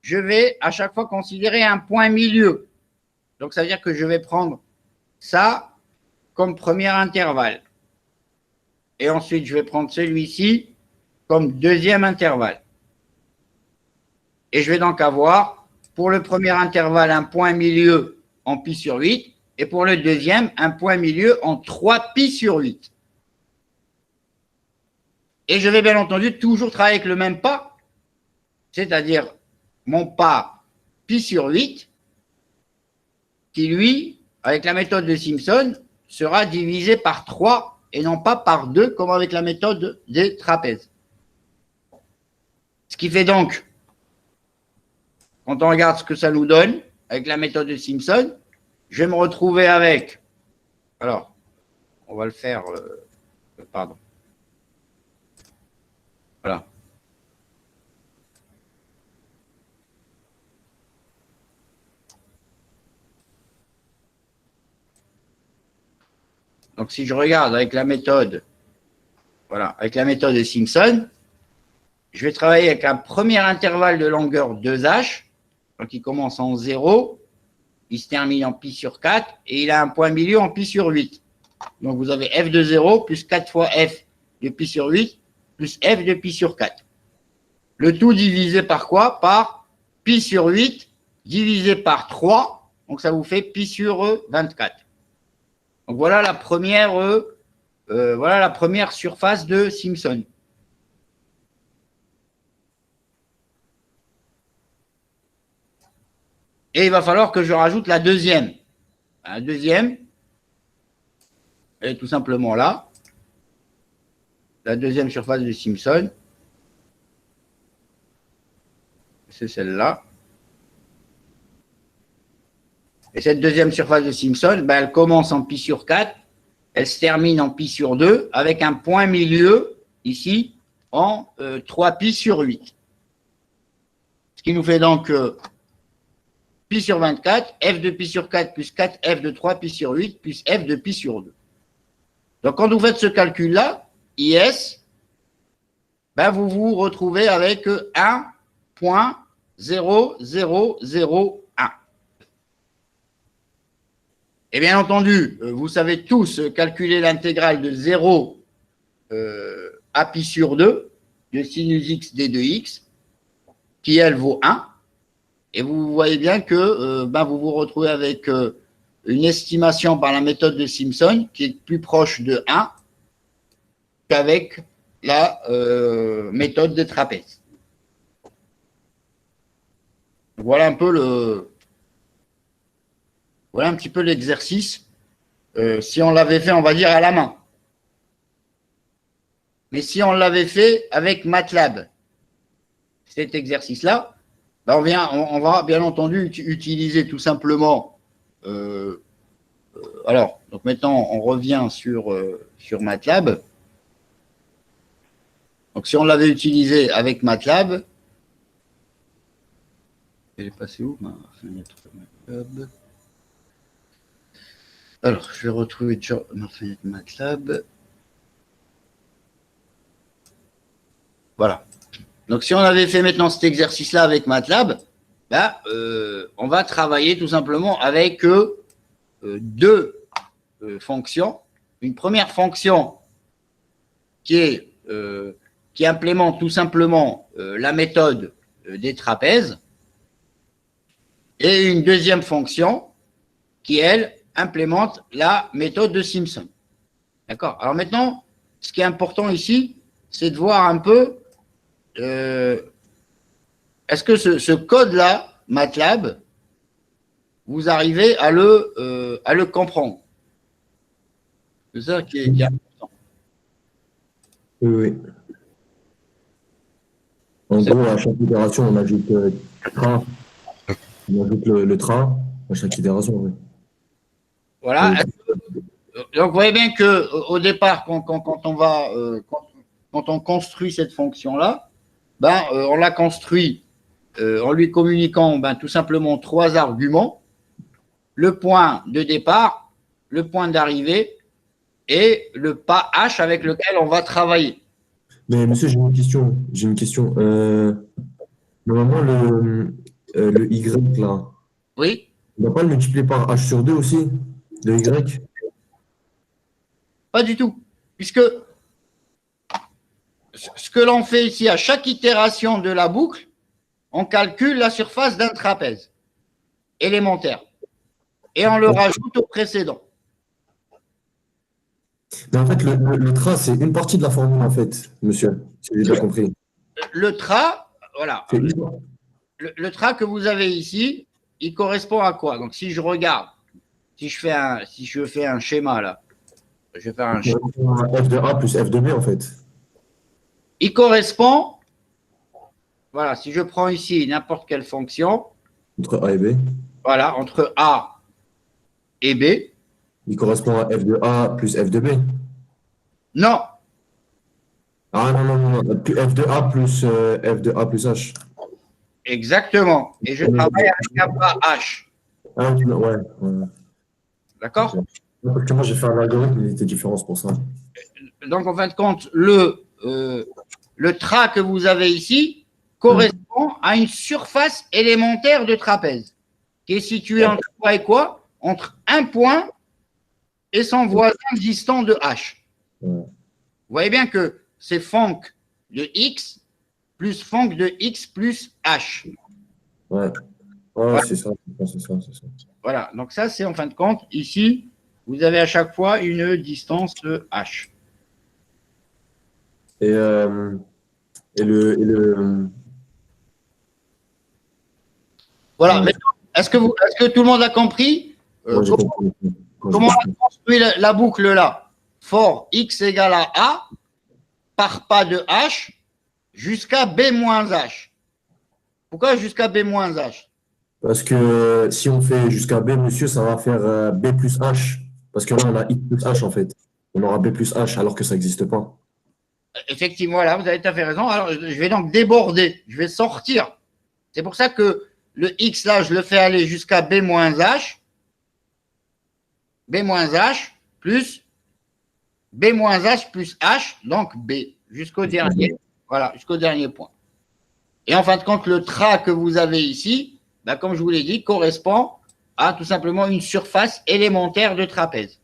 je vais à chaque fois considérer un point milieu. Donc, ça veut dire que je vais prendre ça comme premier intervalle. Et ensuite, je vais prendre celui-ci comme deuxième intervalle. Et je vais donc avoir, pour le premier intervalle, un point milieu en pi sur 8, et pour le deuxième, un point milieu en 3 pi sur 8. Et je vais bien entendu toujours travailler avec le même pas, c'est-à-dire mon pas pi sur 8, qui lui, avec la méthode de Simpson, sera divisé par 3 et non pas par 2, comme avec la méthode des trapèzes. Ce qui fait donc, quand on regarde ce que ça nous donne, avec la méthode de Simpson, je vais me retrouver avec, alors, on va le faire, pardon. Voilà. Donc, si je regarde avec la méthode, voilà, avec la méthode de Simpson, je vais travailler avec un premier intervalle de longueur 2h, donc il commence en 0, il se termine en pi sur 4, et il a un point milieu en pi sur 8. Donc, vous avez f de 0 plus 4 fois f de pi sur 8 plus f de pi sur 4. Le tout divisé par quoi? Par pi sur 8 divisé par 3, donc ça vous fait pi sur 24. Donc, voilà la première surface de Simpson. Et il va falloir que je rajoute la deuxième. La deuxième, elle est tout simplement là. La deuxième surface de Simpson, c'est celle-là. Et cette deuxième surface de Simpson, ben, elle commence en pi sur 4, elle se termine en pi sur 2, avec un point milieu, ici, en 3 pi sur 8. Ce qui nous fait donc pi sur 24, f de pi sur 4 plus 4 f de 3 pi sur 8 plus f de pi sur 2. Donc, quand vous faites ce calcul-là, IS, ben, vous vous retrouvez avec 1,0001. Et bien entendu, vous savez tous calculer l'intégrale de 0 à pi sur 2 de sinus x d de x, qui elle vaut 1. Et vous voyez bien que ben, vous vous retrouvez avec une estimation par la méthode de Simpson qui est plus proche de 1 qu'avec la méthode des trapèzes. Voilà un peu voilà un petit peu l'exercice. Si on l'avait fait, on va dire, à la main. Mais si on l'avait fait avec MATLAB, cet exercice-là, ben on va bien entendu utiliser tout simplement. Alors, donc maintenant, on revient sur MATLAB. Donc, si on l'avait utilisé avec MATLAB, elle est passée où ma fenêtre MATLAB? Alors, je vais retrouver ma fenêtre MATLAB. Voilà. Donc, si on avait fait maintenant cet exercice-là avec MATLAB, ben, on va travailler tout simplement avec deux fonctions. Une première fonction qui implémente tout simplement la méthode des trapèzes, et une deuxième fonction qui, elle, implémente la méthode de Simpson. D'accord? Alors maintenant, ce qui est important ici, c'est de voir un peu est-ce que ce code-là, MATLAB, vous arrivez à le comprendre. C'est ça qui est important. Oui. En gros, à chaque itération, on ajoute train. On ajoute le train à chaque itération. Oui. Voilà. Donc, vous voyez bien qu'au départ, quand on construit cette fonction-là, ben, on la construit en lui communiquant tout simplement 3 arguments: le point de départ, le point d'arrivée et le pas H avec lequel on va travailler. Mais monsieur, j'ai une question. Normalement, le Y, là, Oui. on ne va pas le multiplier par H sur 2 aussi, le Y? Pas du tout. Puisque ce que l'on fait ici, à chaque itération de la boucle, on calcule la surface d'un trapèze élémentaire. Et on le rajoute au précédent. Mais en fait, le train, c'est une partie de la formule, en fait, monsieur, si j'ai bien compris. Le tra, voilà. C'est Le tra que vous avez ici, il correspond à quoi? Donc, si je regarde, si je fais un schéma, là, je vais faire un schéma. F de A plus F de B, en fait. Il correspond, voilà, si je prends ici n'importe quelle fonction, Entre A et B. voilà, entre A et B. Il correspond à F de A plus F de B. Non, Ah non. F de A plus F de A plus H. exactement. Et je travaille avec un pas H. Ah, ouais. D'accord? Parce que moi, j'ai fait un algorithme, il était différent, c'est pour ça. Donc, en fin de compte, le tra que vous avez ici correspond à une surface élémentaire de trapèze qui est située entre quoi et quoi? Entre un point et son voisin distant de H. Vous voyez bien que c'est fonc de X plus fonc de X plus H. Ouais, Voilà. c'est ça. Voilà, donc ça, c'est en fin de compte, ici, vous avez à chaque fois une distance H. Et le Voilà, maintenant, est-ce que tout le monde a compris Moi, j'ai compris. comment on a construit la boucle là? For x égale à A par pas de H jusqu'à B moins H. Pourquoi jusqu'à B moins H? Parce que si on fait jusqu'à B, monsieur, ça va faire B plus H. Parce que là, on a X plus H en fait. On aura B plus H alors que ça n'existe pas. Effectivement, là, vous avez tout à fait raison. Alors, je vais donc déborder, je vais sortir. C'est pour ça que le X, là, je le fais aller jusqu'à B moins H. B moins H plus B moins H plus H, donc B, jusqu'au dernier. Voilà, jusqu'au dernier point. Et en fin de compte, le trait que vous avez ici, ben, comme je vous l'ai dit, correspond à tout simplement une surface élémentaire de trapèze.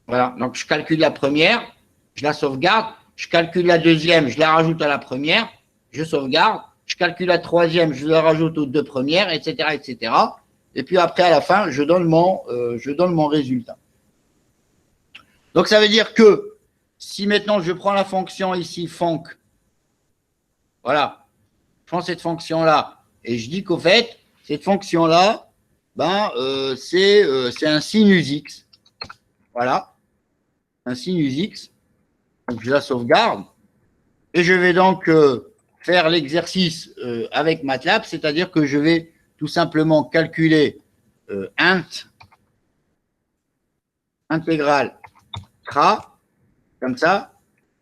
Voilà, donc je calcule la première, je la sauvegarde, je calcule la deuxième, je la rajoute à la première, je sauvegarde, je calcule la troisième, je la rajoute aux deux premières, etc., etc. Et puis après, à la fin, je donne mon résultat. Donc, ça veut dire que si maintenant je prends la fonction ici, fonc, voilà, je prends cette fonction-là et je dis qu'au fait, cette fonction-là, ben, c'est un sinus x. Voilà, un sinus x. Donc, je la sauvegarde et je vais donc faire l'exercice avec MATLAB, c'est-à-dire que je vais tout simplement calculer intégrale tra, comme ça.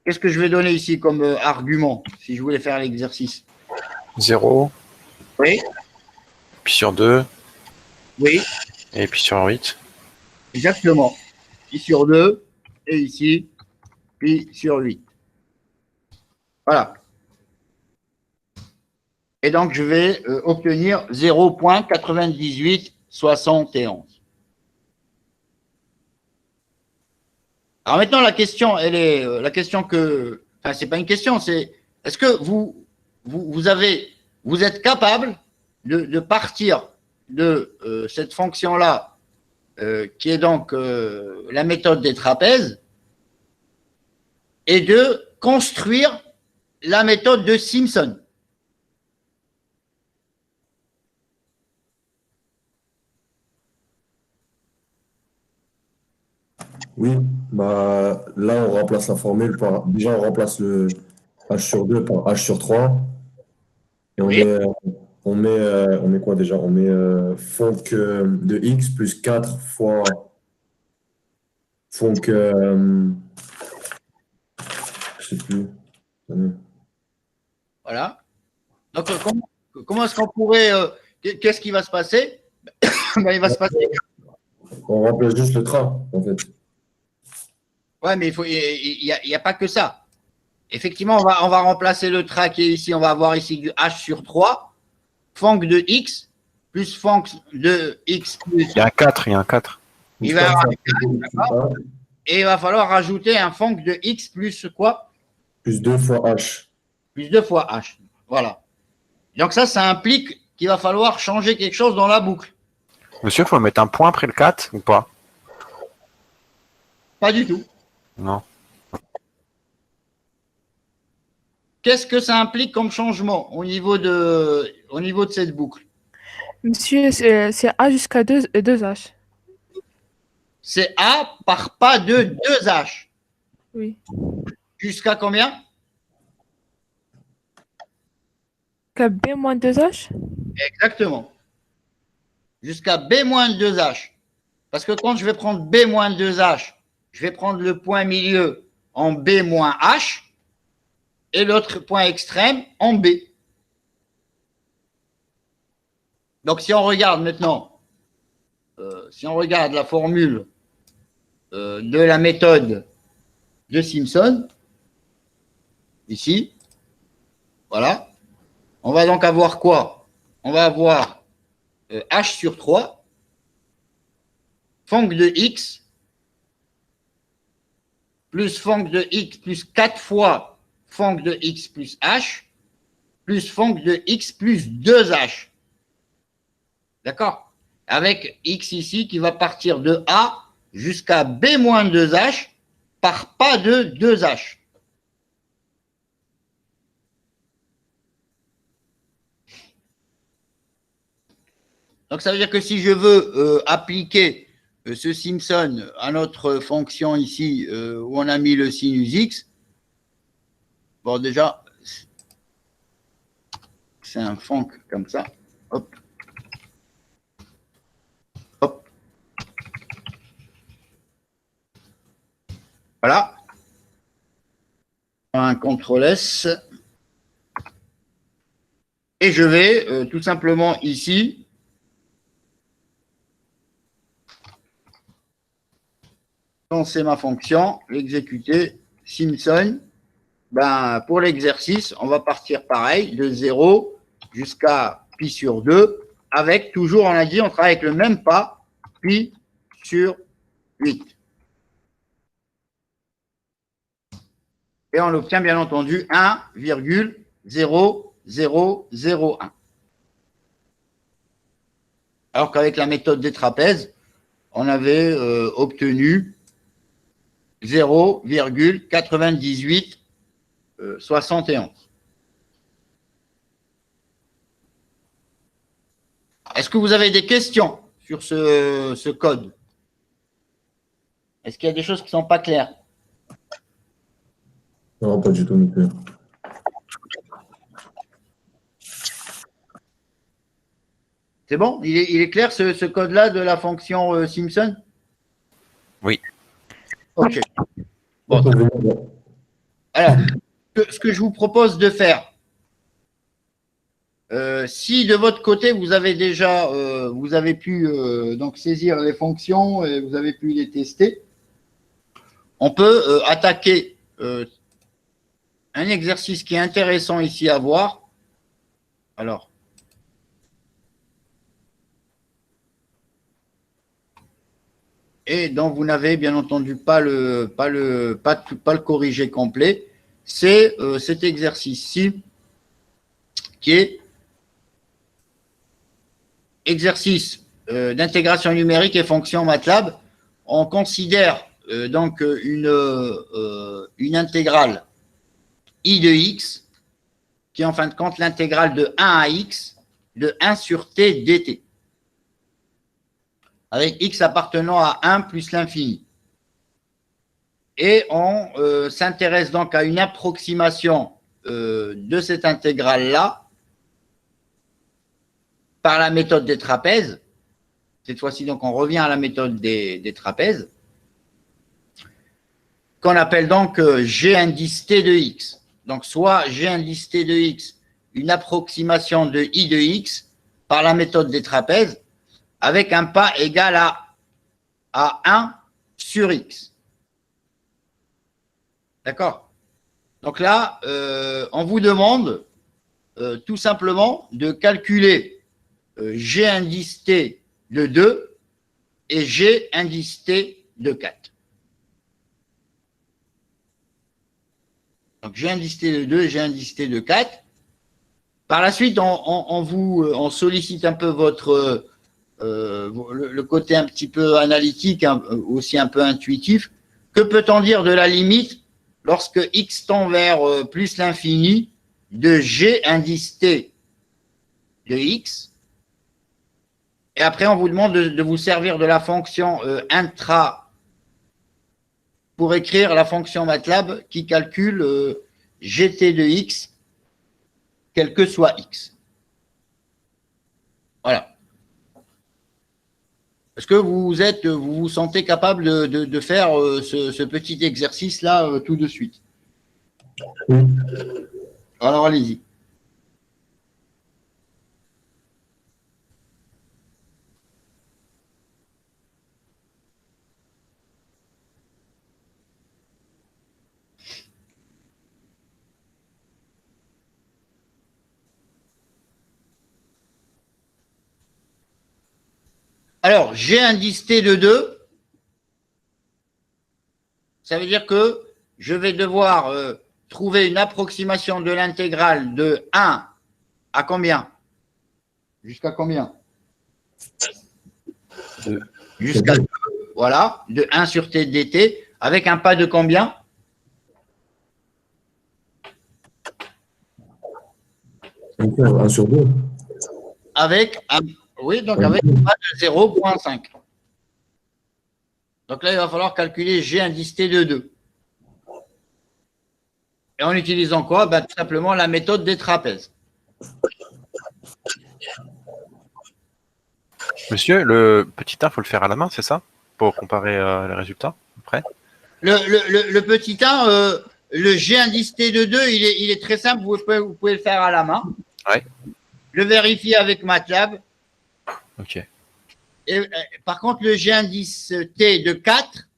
Qu'est-ce que je vais donner ici comme argument si je voulais faire l'exercice? 0, Oui, puis sur 2, oui, et puis sur 8. exactement. Pi sur 2 et ici, pi sur 8. Voilà. Et donc, je vais obtenir 0,9871. Alors maintenant, la question, elle est la question que, enfin, c'est pas une question, c'est est-ce que vous êtes capable de partir de cette fonction-là, qui est donc la méthode des trapèzes, et de construire la méthode de Simpson. Oui, bah, là, on remplace la formule par. Déjà, on remplace le H sur 2 par H sur 3. Et Oui. on met quoi déjà? On met fonc de x plus 4 fois fonc. Je sais plus. Voilà. Donc, comment est-ce qu'on pourrait. Qu'est-ce qui va se passer? Ben, il va se passer. On remplace juste le train, en fait. Ouais, mais il y a pas que ça. Effectivement, on va remplacer le trait qui est ici. On va avoir ici du h sur 3, fonc de x, plus fonc de x plus. Il y a un 4, il y a un 4. Il va y avoir et il va falloir rajouter un fonc de x plus quoi? Plus 2 fois h. Plus 2 fois h. Voilà. Donc ça implique qu'il va falloir changer quelque chose dans la boucle. Monsieur, il faut mettre un point après le 4 ou pas? Pas du tout. Non. Qu'est-ce que ça implique comme changement au niveau de cette boucle? Monsieur, c'est A jusqu'à 2H. C'est A par pas de 2H. Oui. Jusqu'à combien? Jusqu'à B moins 2H? Exactement. Jusqu'à B moins 2H. Parce que quand je vais prendre B moins 2H, je vais prendre le point milieu en B moins H et l'autre point extrême en B. Donc, si on regarde maintenant, si on regarde la formule de la méthode de Simpson, ici, voilà, on va donc avoir quoi? On va avoir h sur 3, fonc de x, plus fonc de x plus 4 fois fonc de x plus h, plus fonc de x plus 2h. D'accord? Avec x ici qui va partir de A jusqu'à B moins 2h par pas de 2h. Donc, ça veut dire que si je veux appliquer ce Simpson à notre fonction ici, où on a mis le sinus x, bon, déjà, c'est un fonc comme ça. Hop. Hop. Voilà. Un CTRL S. Et je vais tout simplement ici lancer ma fonction, l'exécuter, Simpson. Ben, pour l'exercice, on va partir pareil, de 0 jusqu'à pi sur 2, avec toujours, on a dit, on travaille avec le même pas, pi sur 8. Et on obtient bien entendu 1,0001. Alors qu'avec la méthode des trapèzes, on avait obtenu 0,9871. Est-ce que vous avez des questions sur ce code? Est-ce qu'il y a des choses qui ne sont pas claires? Non, pas du tout non plus. C'est bon? Il est clair ce code-là de la fonction Simpson? Oui. Ok. Bon. Alors, ce que je vous propose de faire, si de votre côté vous avez déjà vous avez pu donc saisir les fonctions et vous avez pu les tester, on peut attaquer un exercice qui est intéressant ici à voir. Alors, et dont vous n'avez bien entendu pas le corrigé complet, c'est cet exercice-ci qui est exercice d'intégration numérique et fonction MATLAB. On considère donc une intégrale I de x, qui est en fin de compte l'intégrale de 1 à x de 1 sur t dt, avec x appartenant à 1 plus l'infini. Et on s'intéresse donc à une approximation de cette intégrale-là par la méthode des trapèzes. Cette fois-ci, donc, on revient à la méthode des trapèzes, qu'on appelle donc G indice T de x. Donc, soit G indice T de x, une approximation de I de x par la méthode des trapèzes, avec un pas égal à 1 sur x. D'accord? Donc là, on vous demande tout simplement de calculer G indice T de 2 et G indice T de 4. Donc G indice T de 2 et G indice T de 4. Par la suite, on sollicite un peu votre le côté un petit peu analytique, aussi un peu intuitif. Que peut-on dire de la limite lorsque x tend vers plus l'infini de G indice T de x? Et après, on vous demande de vous servir de la fonction intra pour écrire la fonction MATLAB qui calcule gt de x, quel que soit x. Voilà. Est-ce que vous vous sentez capable de faire ce petit exercice-là tout de suite? Oui. Alors, allez-y. Alors, G indice T de 2, ça veut dire que je vais devoir trouver une approximation de l'intégrale de 1 à combien? Jusqu'à combien? Jusqu'à 2, voilà, de 1 sur T dt, avec un pas de combien? Encore 1 sur 2. Avec un, Oui, donc avec un pas de 0,5. Donc là, il va falloir calculer G indice T de 2. Et en utilisant quoi? Ben, tout simplement la méthode des trapèzes. Monsieur, le petit 1, il faut le faire à la main, c'est ça? Pour comparer les résultats après? Le petit 1, le G indice T de 2, il est très simple, vous pouvez le faire à la main. Ouais. Le vérifier avec MATLAB. Ok. Et, par contre, le G indice T de 4,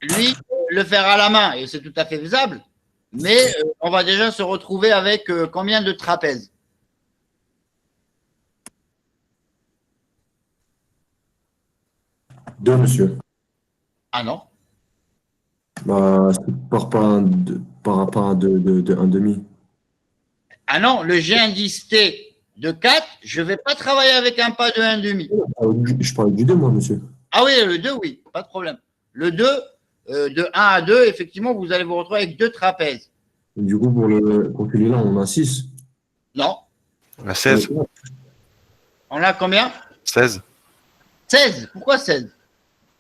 lui, le faire à la main, et c'est tout à fait faisable, mais on va déjà se retrouver avec combien de trapèzes? Deux, monsieur. Ah non. Bah, ça part par un demi. Ah non, le G indice T de 4, je ne vais pas travailler avec un pas de 1,5. Je parle du 2, moi, monsieur. Ah oui, le 2, oui, pas de problème. Le 2, de 1 à 2, effectivement, vous allez vous retrouver avec 2 trapèzes. Du coup, pour celui-là, on a 6. Non. On a 16. On a combien? 16. 16. Pourquoi 16?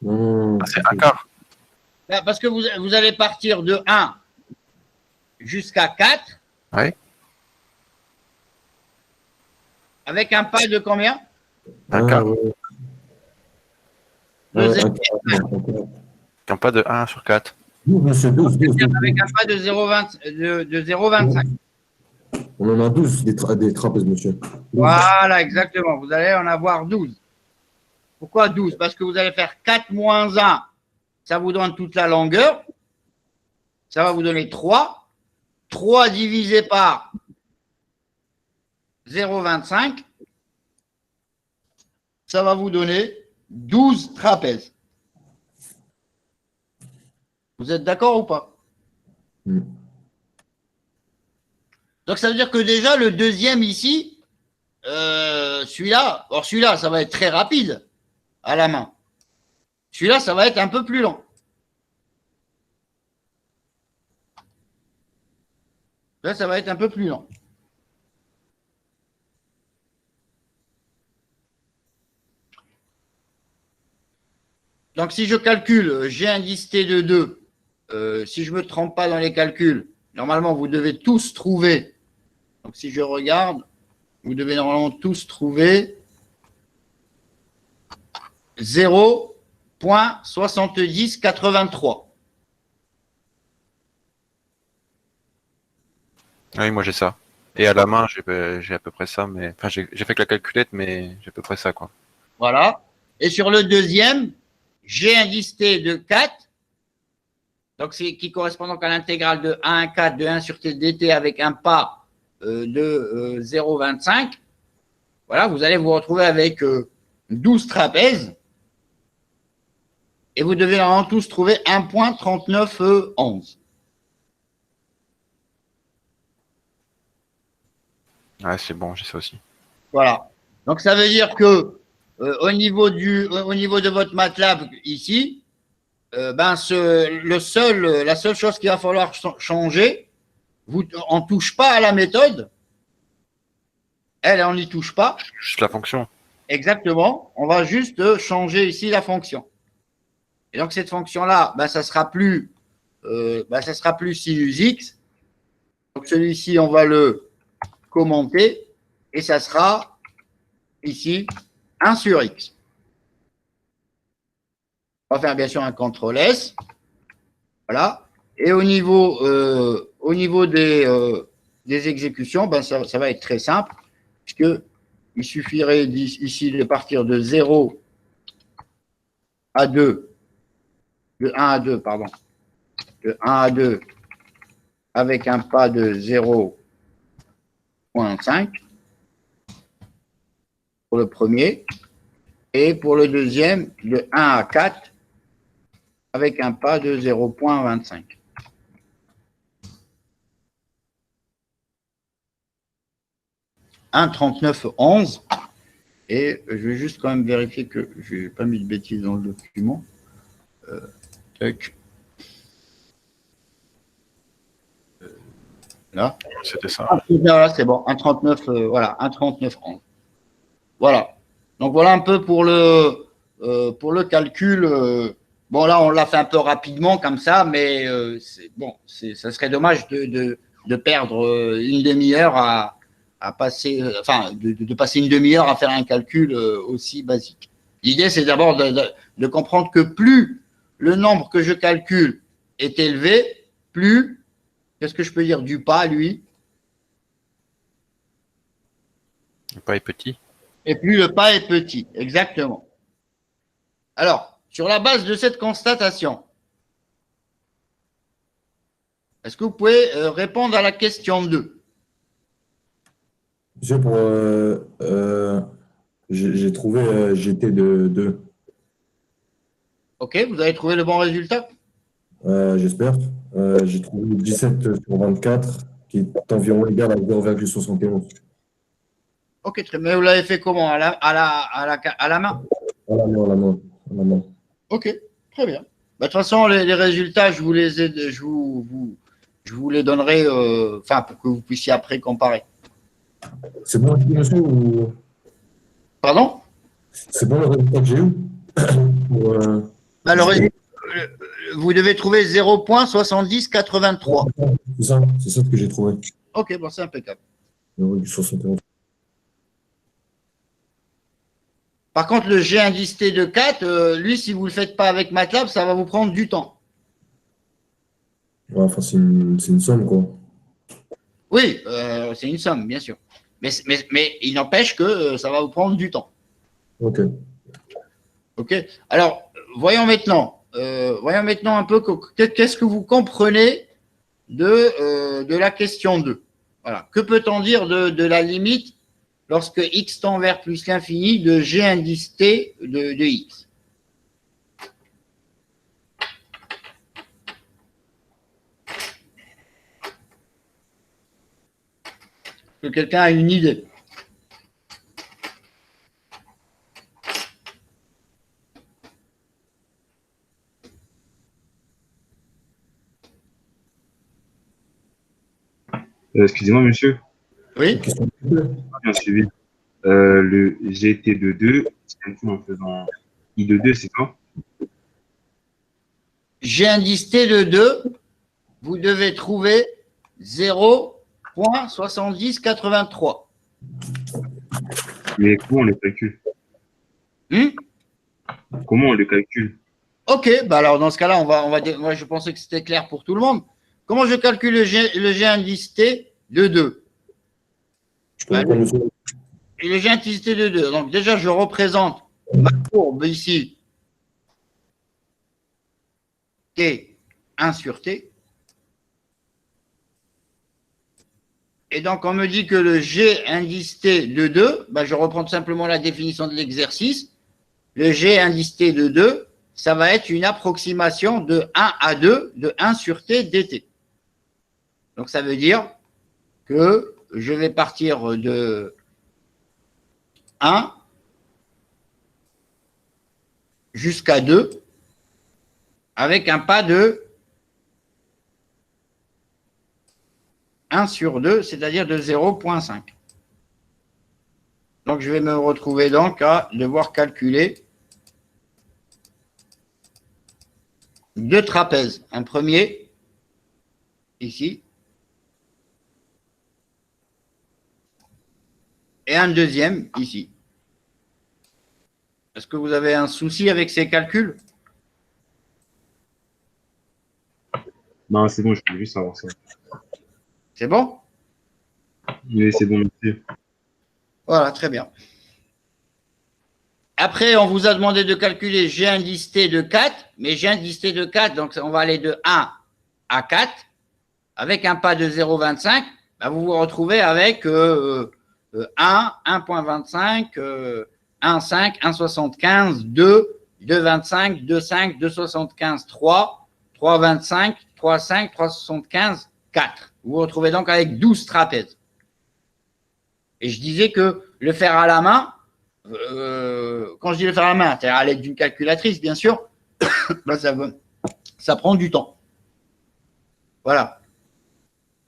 Non, Ah, c'est un quart. Ben, parce que vous allez partir de 1 jusqu'à 4. Ouais. Avec un pas de combien? Un quart. ouais. De Ouais, 0. Un pas de 1 sur 4. 12, monsieur, 12. Avec un pas de 0,25. On en a 12 des trapèzes, monsieur. 12. Voilà, exactement. Vous allez en avoir 12. Pourquoi 12? Parce que vous allez faire 4 moins 1. Ça vous donne toute la longueur. Ça va vous donner 3. 3 divisé par 0,25. Ça va vous donner 12 trapèzes. Vous êtes d'accord ou pas? Donc, ça veut dire que déjà, le deuxième ici, celui-là, ça va être très rapide à la main. Celui-là, ça va être un peu plus lent. Là, ça va être un peu plus lent. Donc, si je calcule G indice T de 2, si je ne me trompe pas dans les calculs, normalement, vous devez tous trouver. Donc, si je regarde, vous devez normalement tous trouver 0,7083. Oui, moi j'ai ça. Et à la main, j'ai à peu près ça, mais enfin j'ai fait que la calculette, mais j'ai à peu près ça, quoi. Voilà. Et sur le deuxième, G indice T de 4, donc c'est qui correspond donc à l'intégrale de 1 à 4 de 1 sur T dt avec un pas de 0,25. Voilà, vous allez vous retrouver avec 12 trapèzes. Et vous devez normalement tous trouver 1,3911. Ouais, c'est bon, j'ai ça aussi. Voilà. Donc ça veut dire que au niveau de votre MATLAB ici, la seule chose qu'il va falloir changer, on ne touche pas à la méthode. Elle, on n'y touche pas. Juste la fonction. Exactement. On va juste changer ici la fonction. Et donc cette fonction-là, ça sera plus sinus x. Donc celui-ci, on va le commenter et ça sera ici 1 sur x. On va faire bien sûr un CTRL S. Voilà. Et au niveau des exécutions, ça va être très simple, puisqu'il suffirait ici de partir de 0 à 2, de 1 à 2, pardon, de 1 à 2 avec un pas de 0,5 pour le premier, et pour le deuxième, de 1 à 4 avec un pas de 0,25. « 1,3911 » et je vais juste quand même vérifier que je n'ai pas mis de bêtises dans le document. Là. C'était ça. Voilà, c'est bon. 1,39, voilà, 1,3911. Voilà. Donc, voilà un peu pour le calcul. Bon, là, on l'a fait un peu rapidement comme ça, mais ça serait dommage de perdre une demi-heure à passer, enfin, de passer une demi-heure à faire un calcul aussi basique. L'idée, c'est d'abord de comprendre que plus le nombre que je calcule est élevé, plus, qu'est-ce que je peux dire du pas, lui, Le pas est petit. et plus le pas est petit. Exactement. Alors, sur la base de cette constatation, est-ce que vous pouvez répondre à la question 2? Monsieur, j'ai trouvé GT de 2. OK, vous avez trouvé le bon résultat? J'espère. J'ai trouvé 17 sur 24, qui est environ égal à 0,71. OK, très bien. Vous l'avez fait comment? À la main? À la main, à la main, à la main. OK, très bien. Bah, de toute façon, les résultats, je vous les ai, je vous les donnerai, enfin, pour que vous puissiez après comparer. C'est bon, monsieur, ou Pardon? c'est bon le résultat que j'ai eu? Pour, Bah, vous devez trouver 0,7083. c'est ça que j'ai trouvé. OK, bon, c'est impeccable. 0,71. Par contre, le G indice T de 4, lui, si vous ne le faites pas avec MATLAB, ça va vous prendre du temps. Ouais, enfin, c'est une somme, quoi. Oui, c'est une somme, bien sûr. Mais il n'empêche que ça va vous prendre du temps. Ok. OK. Alors, voyons maintenant un peu qu'est-ce que vous comprenez de la question 2. Voilà. Que peut-on dire de la limite lorsque x tend vers plus l'infini de g indice t de x? Est-ce que quelqu'un a une idée? Excusez-moi, monsieur, Oui? Question. bien suivi. Le GT de 2, c'est un coup en faisant I de 2, c'est ça? G indice t de 2, vous devez trouver 0,7083. Mais comment on les calcule? Comment on les calcule? OK, bah alors dans ce cas-là, moi je pensais que c'était clair pour tout le monde. Comment je calcule le G indice T de 2? Je peux répondre, monsieur? Et le G indice T de 2. Donc déjà, je représente ma courbe ici, T 1 sur T. Et donc, on me dit que le G indice T de 2, bah, je reprends tout simplement la définition de l'exercice. Le G indice T de 2, ça va être une approximation de 1 à 2 de 1 sur T dt. Donc, ça veut dire que je vais partir de 1 jusqu'à 2 avec un pas de 1 sur 2, c'est-à-dire de 0,5. Donc, je vais me retrouver donc à devoir calculer deux trapèzes. Un premier, ici, et un deuxième, ici. Est-ce que vous avez un souci avec ces calculs? Non, c'est bon, je peux juste savoir ça. C'est bon? Oui, c'est bon, merci. Voilà, très bien. Après, on vous a demandé de calculer G indice T de 4, mais G indice T de 4, donc on va aller de 1 à 4, avec un pas de 0,25, ben vous vous retrouvez avec 1, 1,25, 1,5, 1,75, 2, 2,25, 2,5, 2,75, 3, 3,25, 3,5, 3,75, 4. Vous vous retrouvez donc avec 12 trapèzes. Et je disais que le faire à la main, quand je dis le faire à la main, c'est-à-dire à l'aide d'une calculatrice, bien sûr, ben ça prend du temps. Voilà.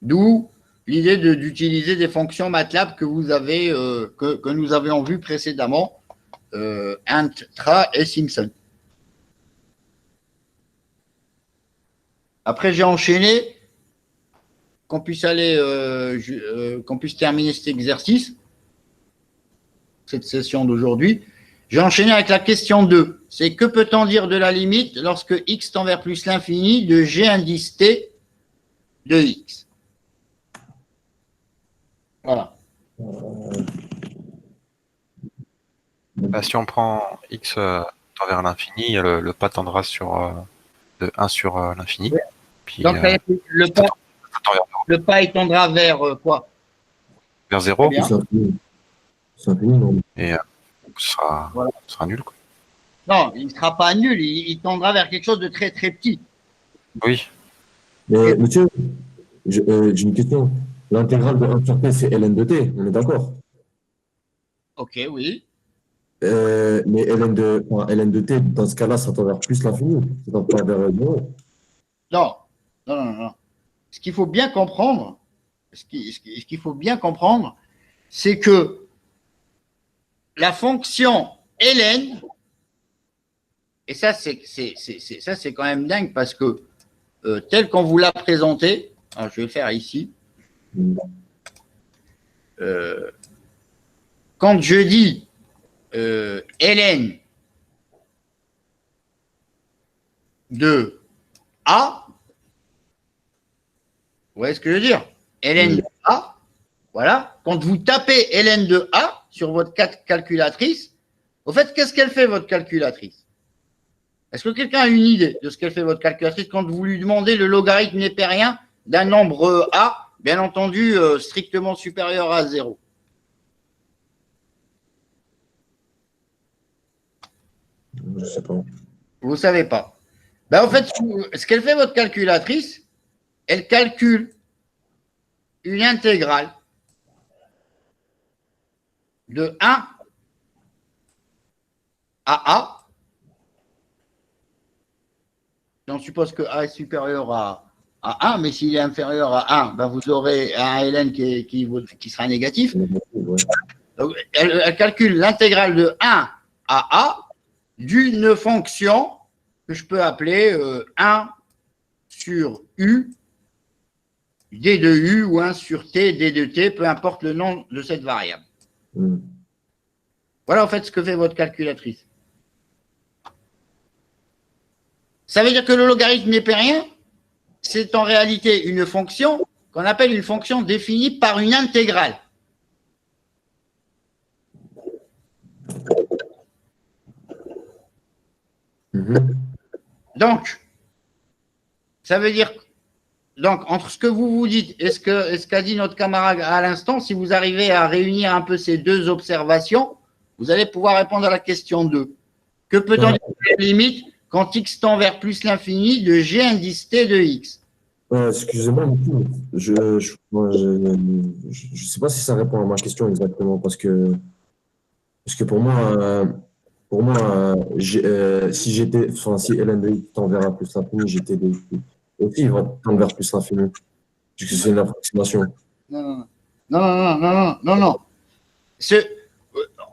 D'où l'idée d'utiliser des fonctions MATLAB que vous avez, que nous avions vues précédemment, int, tra et Simpson. Après, j'ai enchaîné qu'on puisse aller, qu'on puisse terminer cet exercice, cette session d'aujourd'hui. J'ai enchaîné avec la question 2. C'est que peut-on dire de la limite lorsque x tend vers plus l'infini de g indice t de x? Voilà. Bah, si on prend x tend vers l'infini, le pas tendra de 1 sur l'infini. Puis, Donc, le pas il tendra vers quoi? vers 0. Bien. C'est infini, non? Et ce sera nul, quoi. Non, il ne sera pas nul, il tendra vers quelque chose de très très petit. Oui. Mais monsieur, j'ai une question. L'intégrale de 1 sur t, c'est ln de t, on est d'accord? Ok, oui. Mais ln de t, dans ce cas-là, ça tend vers plus l'infini. Ça tend pas vers 0. Non, non. Ce qu'il faut bien comprendre, c'est que la fonction ln, et ça c'est quand même dingue parce que tel qu'on vous l'a présenté, alors je vais le faire ici. Quand je dis ln de A, vous voyez ce que je veux dire? ln de A, voilà. Quand vous tapez ln de A sur votre calculatrice, au fait, qu'est-ce qu'elle fait, votre calculatrice? Est-ce que quelqu'un a une idée de ce qu'elle fait, votre calculatrice, quand vous lui demandez le logarithme népérien d'un nombre A, bien entendu, strictement supérieur à 0? Je sais pas. Vous ne savez pas. Ben, en fait, ce qu'elle fait, votre calculatrice, elle calcule une intégrale de 1 à A. On suppose que A est supérieur à 1, mais s'il est inférieur à 1, ben vous aurez un ln qui sera négatif. Donc, elle calcule l'intégrale de 1 à A d'une fonction que je peux appeler 1 sur U, d de U, ou 1 sur T, d de T, peu importe le nom de cette variable. Voilà en fait ce que fait votre calculatrice. Ça veut dire que le logarithme népérien, c'est en réalité une fonction qu'on appelle une fonction définie par une intégrale. Donc, ça veut dire, donc, entre ce que vous vous dites et ce qu'a dit notre camarade à l'instant, si vous arrivez à réunir un peu ces deux observations, vous allez pouvoir répondre à la question 2. Que peut-on dire de la limite quand x tend vers plus l'infini de g indice t de x? Excusez-moi, je sais pas si ça répond à ma question exactement, parce que pour moi, si ln de x tend vers plus l'infini, gt de x aussi va tendre vers plus l'infini, puisque c'est une approximation. Non.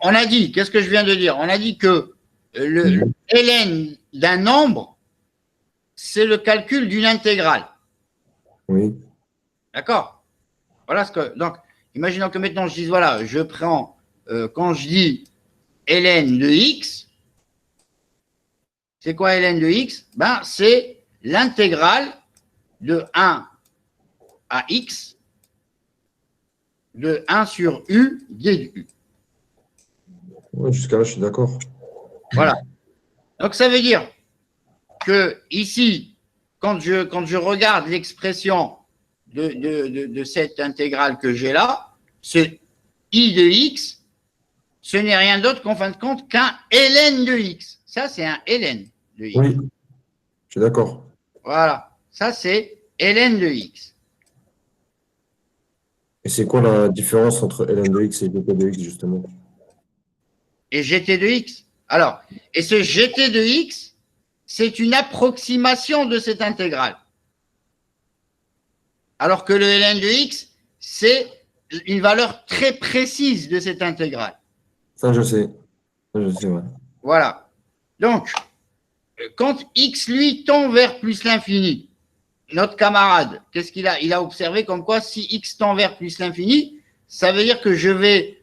On a dit, qu'est-ce que je viens de dire? On a dit que le ln d'un nombre, c'est le calcul d'une intégrale. Oui. D'accord? Voilà ce que. Donc, imaginons que maintenant je dise, voilà, je prends, quand je dis ln de x, c'est quoi ln de x? Ben, c'est l'intégrale de 1 à x de 1 sur u d de u. Oui, jusqu'à là, je suis d'accord. Voilà. Donc, ça veut dire que ici, quand je regarde l'expression de cette intégrale que j'ai là, ce i de x, ce n'est rien d'autre qu'en fin de compte qu'un ln de x. Ça, c'est un ln de x. Oui, je suis d'accord. Voilà. Ça, c'est ln de x. Et c'est quoi la différence entre ln de x et gt de x, justement? Et gt de x. Alors, et ce gt de x, c'est une approximation de cette intégrale. Alors que le ln de x, c'est une valeur très précise de cette intégrale. Ça, je sais. Ça, je sais, ouais. Voilà. Donc, quand x, lui, tend vers plus l'infini, notre camarade, qu'est-ce qu'il a? Il a observé comme quoi si x tend vers plus l'infini, ça veut dire que je vais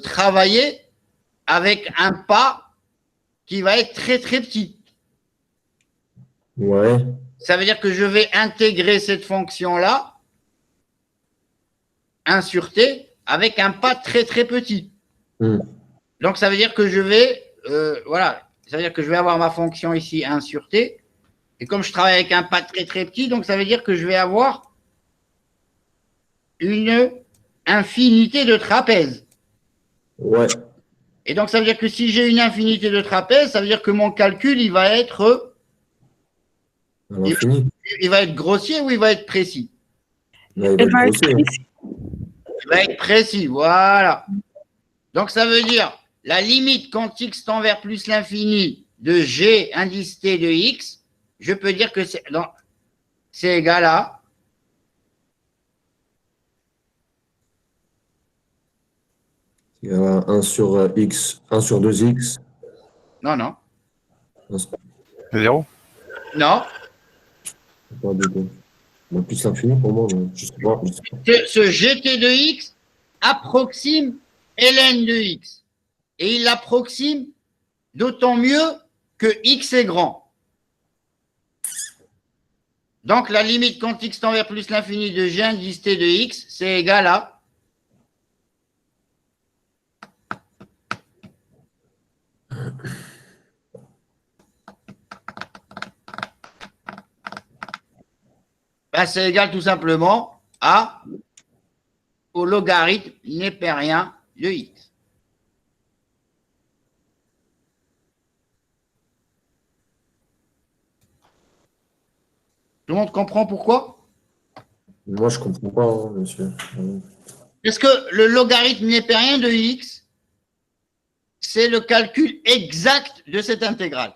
travailler avec un pas qui va être très très petit. Ouais. Ça veut dire que je vais intégrer cette fonction-là, 1 sur t, avec un pas très très petit. Donc ça veut dire que je vais, voilà, ça veut dire que je vais avoir ma fonction ici 1 sur t, et comme je travaille avec un pas très très petit, donc ça veut dire que je vais avoir une infinité de trapèzes. Ouais. Et donc ça veut dire que si j'ai une infinité de trapèzes, ça veut dire que mon calcul, il va être À l'infini. il va être grossier ou il va être précis? Ouais, il Elle va va être être grossier, hein. précis. Il va être précis, voilà. Donc ça veut dire la limite quand x tend vers plus l'infini de g indice t de x, je peux dire que c'est égal à Il y a 1 sur x, 1 sur 2x. non, non, 0. non. Pas de deux. Bon, plus l'infini pour moi, mais je sais pas. Je sais pas. Ce gt de x approxime ln de x. Et il l'approxime d'autant mieux que x est grand. Donc la limite quand x tend vers plus l'infini de g indice t de x, c'est égal à c'est égal tout simplement au logarithme népérien de x. Tout le monde comprend pourquoi? Moi, je comprends pas, hein, monsieur. Parce que le logarithme népérien de x, c'est le calcul exact de cette intégrale.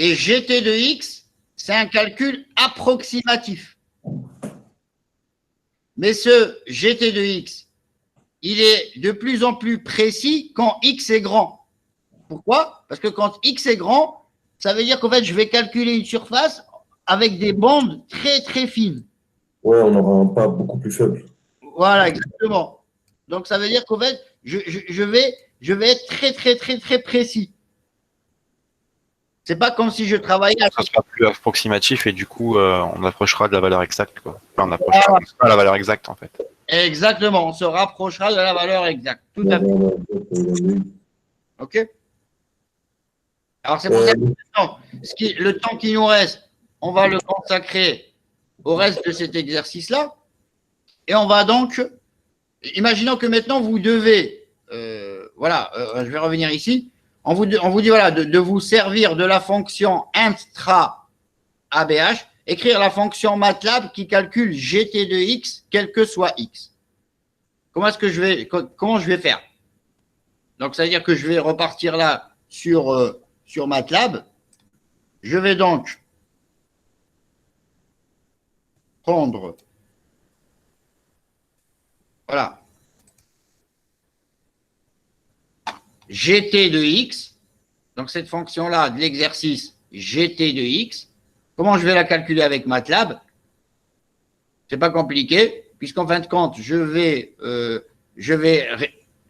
Et gt de x, c'est un calcul approximatif. Mais ce gt de x, il est de plus en plus précis quand x est grand. Pourquoi? Parce que quand x est grand, ça veut dire qu'en fait, je vais calculer une surface avec des bandes très très fines. Ouais, on aura un pas beaucoup plus faible. Voilà, exactement. Donc ça veut dire qu'en fait, je vais être très très très très précis. C'est pas comme si je travaillais Ça sera plus approximatif et du coup, on approchera de la valeur exacte, quoi. Enfin, on approchera pas à la valeur exacte, en fait. Exactement, on se rapprochera de la valeur exacte. Tout à fait. OK? Alors c'est pour ça que maintenant, le temps qui nous reste, on va le consacrer au reste de cet exercice-là. Et on va donc, imaginons que maintenant vous devez, voilà, je vais revenir ici, on vous dit voilà, de vous servir de la fonction intra ABH, écrire la fonction MATLAB qui calcule GT de X, quel que soit X. Comment je vais faire? Donc, ça veut dire que je vais repartir là sur MATLAB. Je vais donc prendre, voilà, GT de X, donc cette fonction-là de l'exercice GT de X. Comment je vais la calculer avec MATLAB? C'est pas compliqué, puisqu'en fin de compte, je vais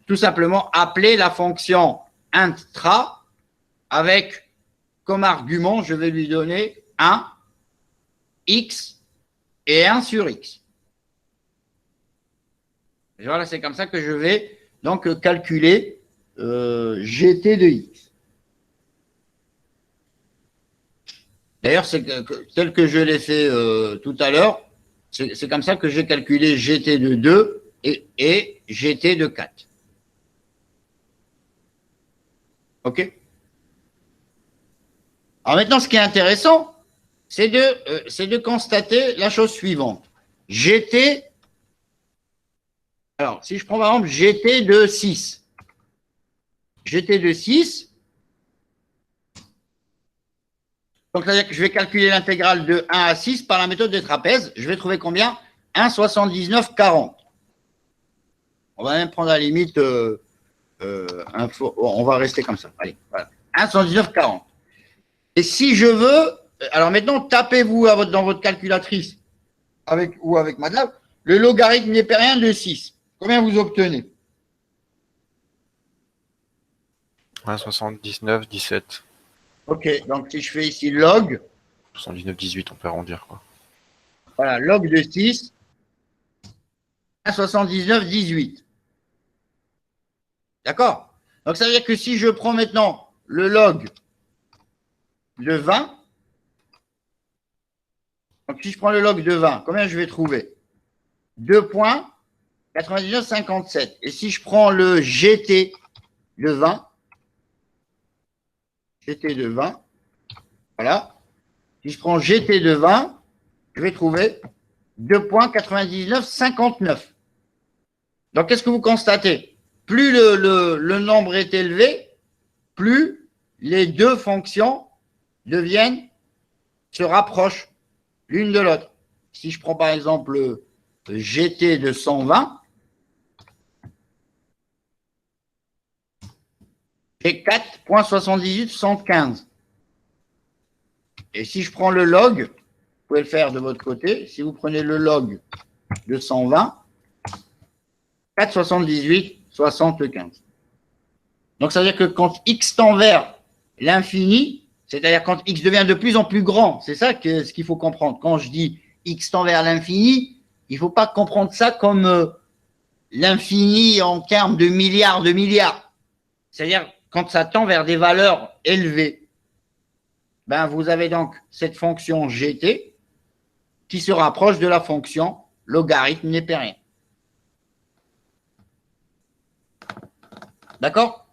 tout simplement appeler la fonction intra avec comme argument, je vais lui donner 1, x et 1 sur x. Et voilà, c'est comme ça que je vais donc calculer gt de x. D'ailleurs, c'est tel que je l'ai fait tout à l'heure, c'est comme ça que j'ai calculé gt de 2 et gt de 4. OK? Alors maintenant, ce qui est intéressant, c'est de constater la chose suivante. gt, alors si je prends par exemple gt de 6, gt de 6, Donc, c'est-à-dire que je vais calculer l'intégrale de 1 à 6 par la méthode des trapèzes. Je vais trouver combien? 1,7940. On va même prendre à la limite, on va rester comme ça. Allez, voilà. 1,7940. Et si je veux, alors maintenant, tapez-vous dans votre calculatrice ou avec MATLAB, le logarithme népérien de 6. Combien vous obtenez? 1,79, 17. Ok, donc si je fais ici log, 79, 18, on peut arrondir, quoi. voilà, log de 6, 1,79, 18. D'accord? Donc ça veut dire que si je prends maintenant le log de 20, donc si je prends le log de 20, combien je vais trouver? 2,9957. Et si je prends le GT de 20, voilà. Si je prends GT de 20, je vais trouver 2,9959. Donc, qu'est-ce que vous constatez? Plus le nombre est élevé, plus les deux fonctions se rapprochent l'une de l'autre. Si je prends par exemple GT de 120, j'ai 4,7875. Et si je prends le log, vous pouvez le faire de votre côté, si vous prenez le log de 120, 4,7875. Donc, ça veut dire que quand x tend vers l'infini, c'est-à-dire quand x devient de plus en plus grand, c'est ça ce qu'il faut comprendre. Quand je dis x tend vers l'infini, il ne faut pas comprendre ça comme l'infini en termes de milliards de milliards. C'est-à-dire quand ça tend vers des valeurs élevées, ben vous avez donc cette fonction gt qui se rapproche de la fonction logarithme népérien. D'accord?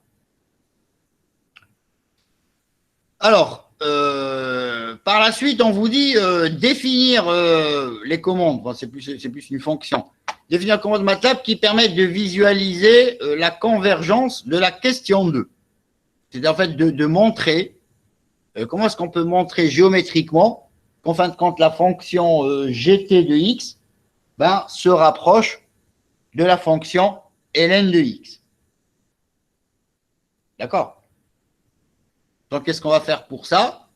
Alors, par la suite, on vous dit définir les commandes. Bon, c'est plus une fonction. Définir une commande MATLAB qui permet de visualiser la convergence de la question 2. C'est en fait de montrer comment est-ce qu'on peut montrer géométriquement qu'en fin de compte, la fonction gt de x se rapproche de la fonction ln de x. D'accord? Donc, qu'est-ce qu'on va faire pour ça?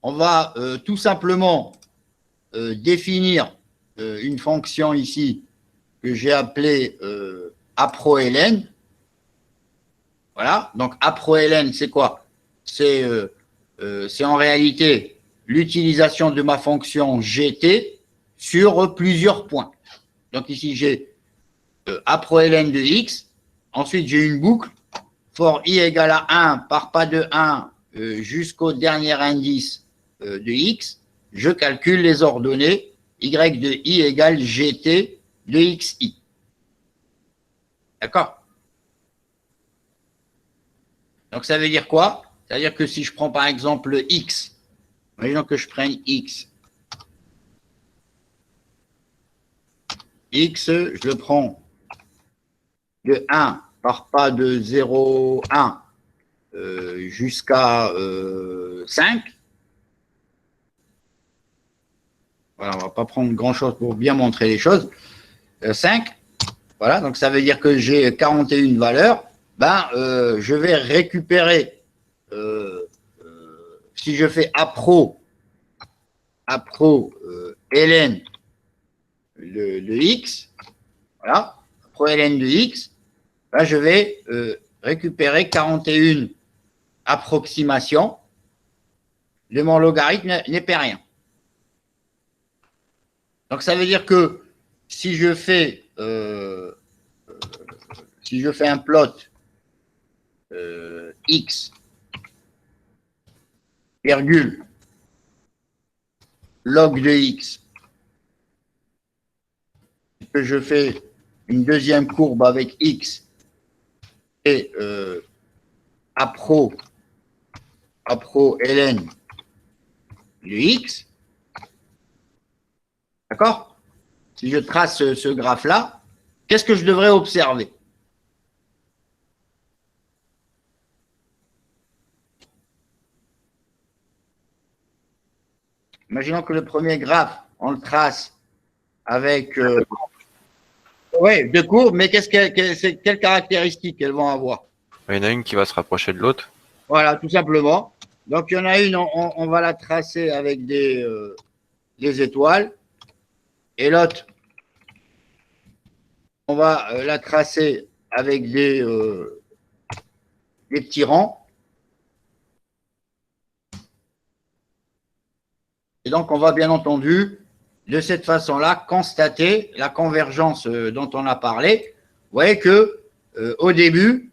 On va tout simplement définir une fonction ici que j'ai appelée APRO-ln. Voilà. Donc, APRO-ln, c'est quoi? C'est en réalité l'utilisation de ma fonction gt sur plusieurs points. Donc, ici, j'ai APRO-ln de x. Ensuite, j'ai une boucle for i égale à 1 par pas de 1 jusqu'au dernier indice de x, je calcule les ordonnées y de i égale gt de xi. D'accord? Donc, ça veut dire quoi? Ça veut dire que si je prends par exemple x, imaginons que je prenne x. X, je le prends de 1 par pas de 0, 1 jusqu'à 5. Voilà, on ne va pas prendre grand-chose pour bien montrer les choses. 5, voilà, donc ça veut dire que j'ai 41 valeurs. Je vais récupérer, si je fais APRO ln de x, voilà, APRO ln de x, je vais récupérer 41 approximations de mon logarithme népérien. Donc, ça veut dire que si je fais un plot x virgule log de x, que je fais une deuxième courbe avec x et APRO ln de x, d'accord? Si je trace ce graphe-là, qu'est-ce que je devrais observer? imaginons que le premier graphe, on le trace avec deux courbes, mais quelles caractéristiques elles vont avoir? Il y en a une qui va se rapprocher de l'autre. Voilà, tout simplement. Donc, il y en a une, on va la tracer avec des étoiles, et l'autre, on va la tracer avec des petits rangs. Et donc, on va bien entendu, de cette façon-là, constater la convergence dont on a parlé. Vous voyez que au début,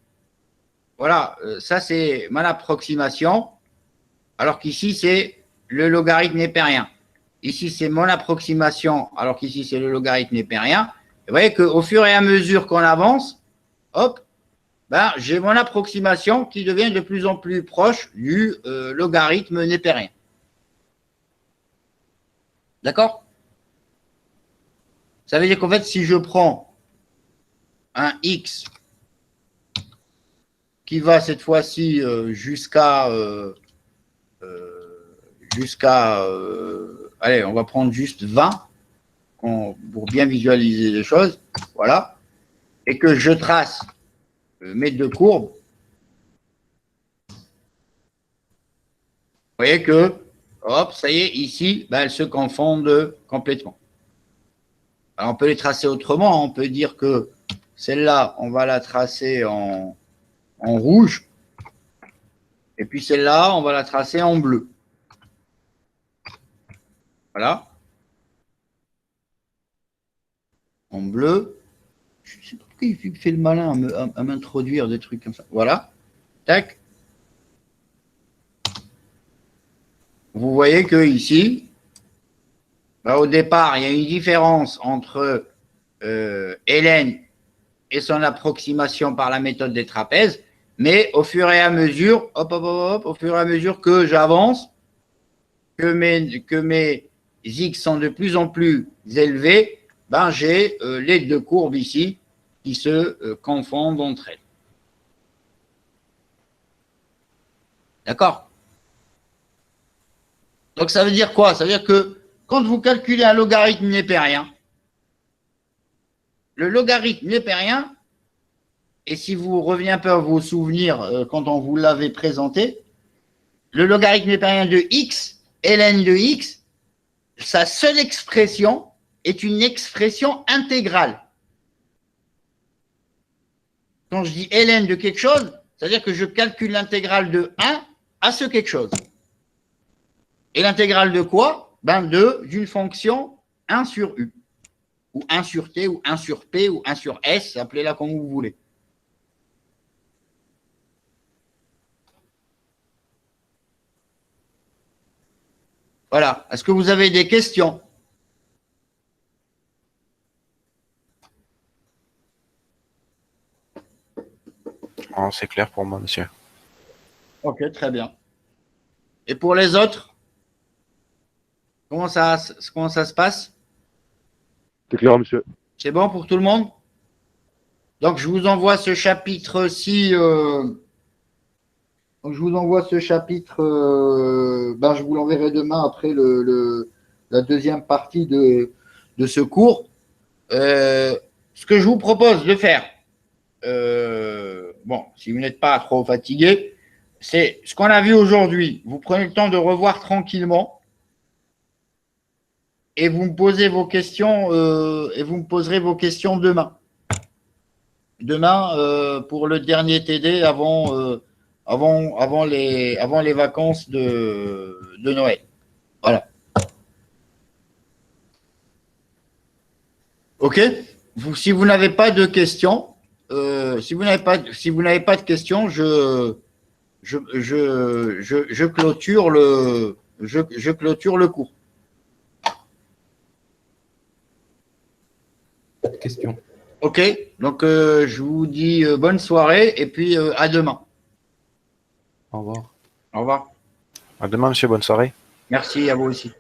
voilà, ça c'est mon approximation, alors qu'ici c'est le logarithme népérien. Ici c'est mon approximation, alors qu'ici c'est le logarithme népérien. Vous voyez qu'au fur et à mesure qu'on avance, hop, ben, j'ai mon approximation qui devient de plus en plus proche du logarithme népérien. D'accord? Ça veut dire qu'en fait, si je prends un x qui va cette fois-ci jusqu'à allez, on va prendre juste 20 pour bien visualiser les choses, voilà, et que je trace mes deux courbes, vous voyez que, hop, ça y est, ici, ben, elles se confondent complètement. Alors, on peut les tracer autrement, on peut dire que celle-là, on va la tracer en rouge, et puis celle-là, on va la tracer en bleu. Voilà. En bleu. Je ne sais pas pourquoi il fait le malin à m'introduire des trucs comme ça. Voilà. Tac. Vous voyez que ici, bah, au départ, il y a une différence entre Hélène et son approximation par la méthode des trapèzes, mais au fur et à mesure, au fur et à mesure que j'avance, que mes x sont de plus en plus élevés, ben j'ai les deux courbes ici qui se confondent entre elles. D'accord? Donc ça veut dire quoi? Ça veut dire que quand vous calculez un logarithme népérien, le logarithme népérien, et si vous revenez un peu à vos souvenirs quand on vous l'avait présenté, le logarithme népérien de x, ln de x, sa seule expression est une expression intégrale. Quand je dis ln de quelque chose, c'est-à-dire que je calcule l'intégrale de 1 à ce quelque chose. Et l'intégrale de quoi? Ben d'une fonction 1 sur u, ou 1 sur t, ou 1 sur p, ou 1 sur s, appelez-la comme vous voulez. Voilà. Est-ce que vous avez des questions? Oh, c'est clair pour moi, monsieur. Ok, très bien. Et pour les autres, comment ça se passe? C'est clair, monsieur. C'est bon pour tout le monde? Donc, je vous envoie ce chapitre-ci. Donc, je vous envoie ce chapitre. Ben, je vous l'enverrai demain après la deuxième partie de ce cours. Ce que je vous propose de faire, bon, si vous n'êtes pas trop fatigué, c'est ce qu'on a vu aujourd'hui. Vous prenez le temps de revoir tranquillement et vous me posez vos questions et vous me poserez vos questions demain. Demain, pour le dernier TD avant les vacances de Noël. Voilà. OK? Si vous n'avez pas de questions, si vous n'avez pas de questions, je clôture le cours. Pas de questions. OK, donc je vous dis bonne soirée et puis à demain. Au revoir. Au revoir. À demain, monsieur. Bonne soirée. Merci à vous aussi.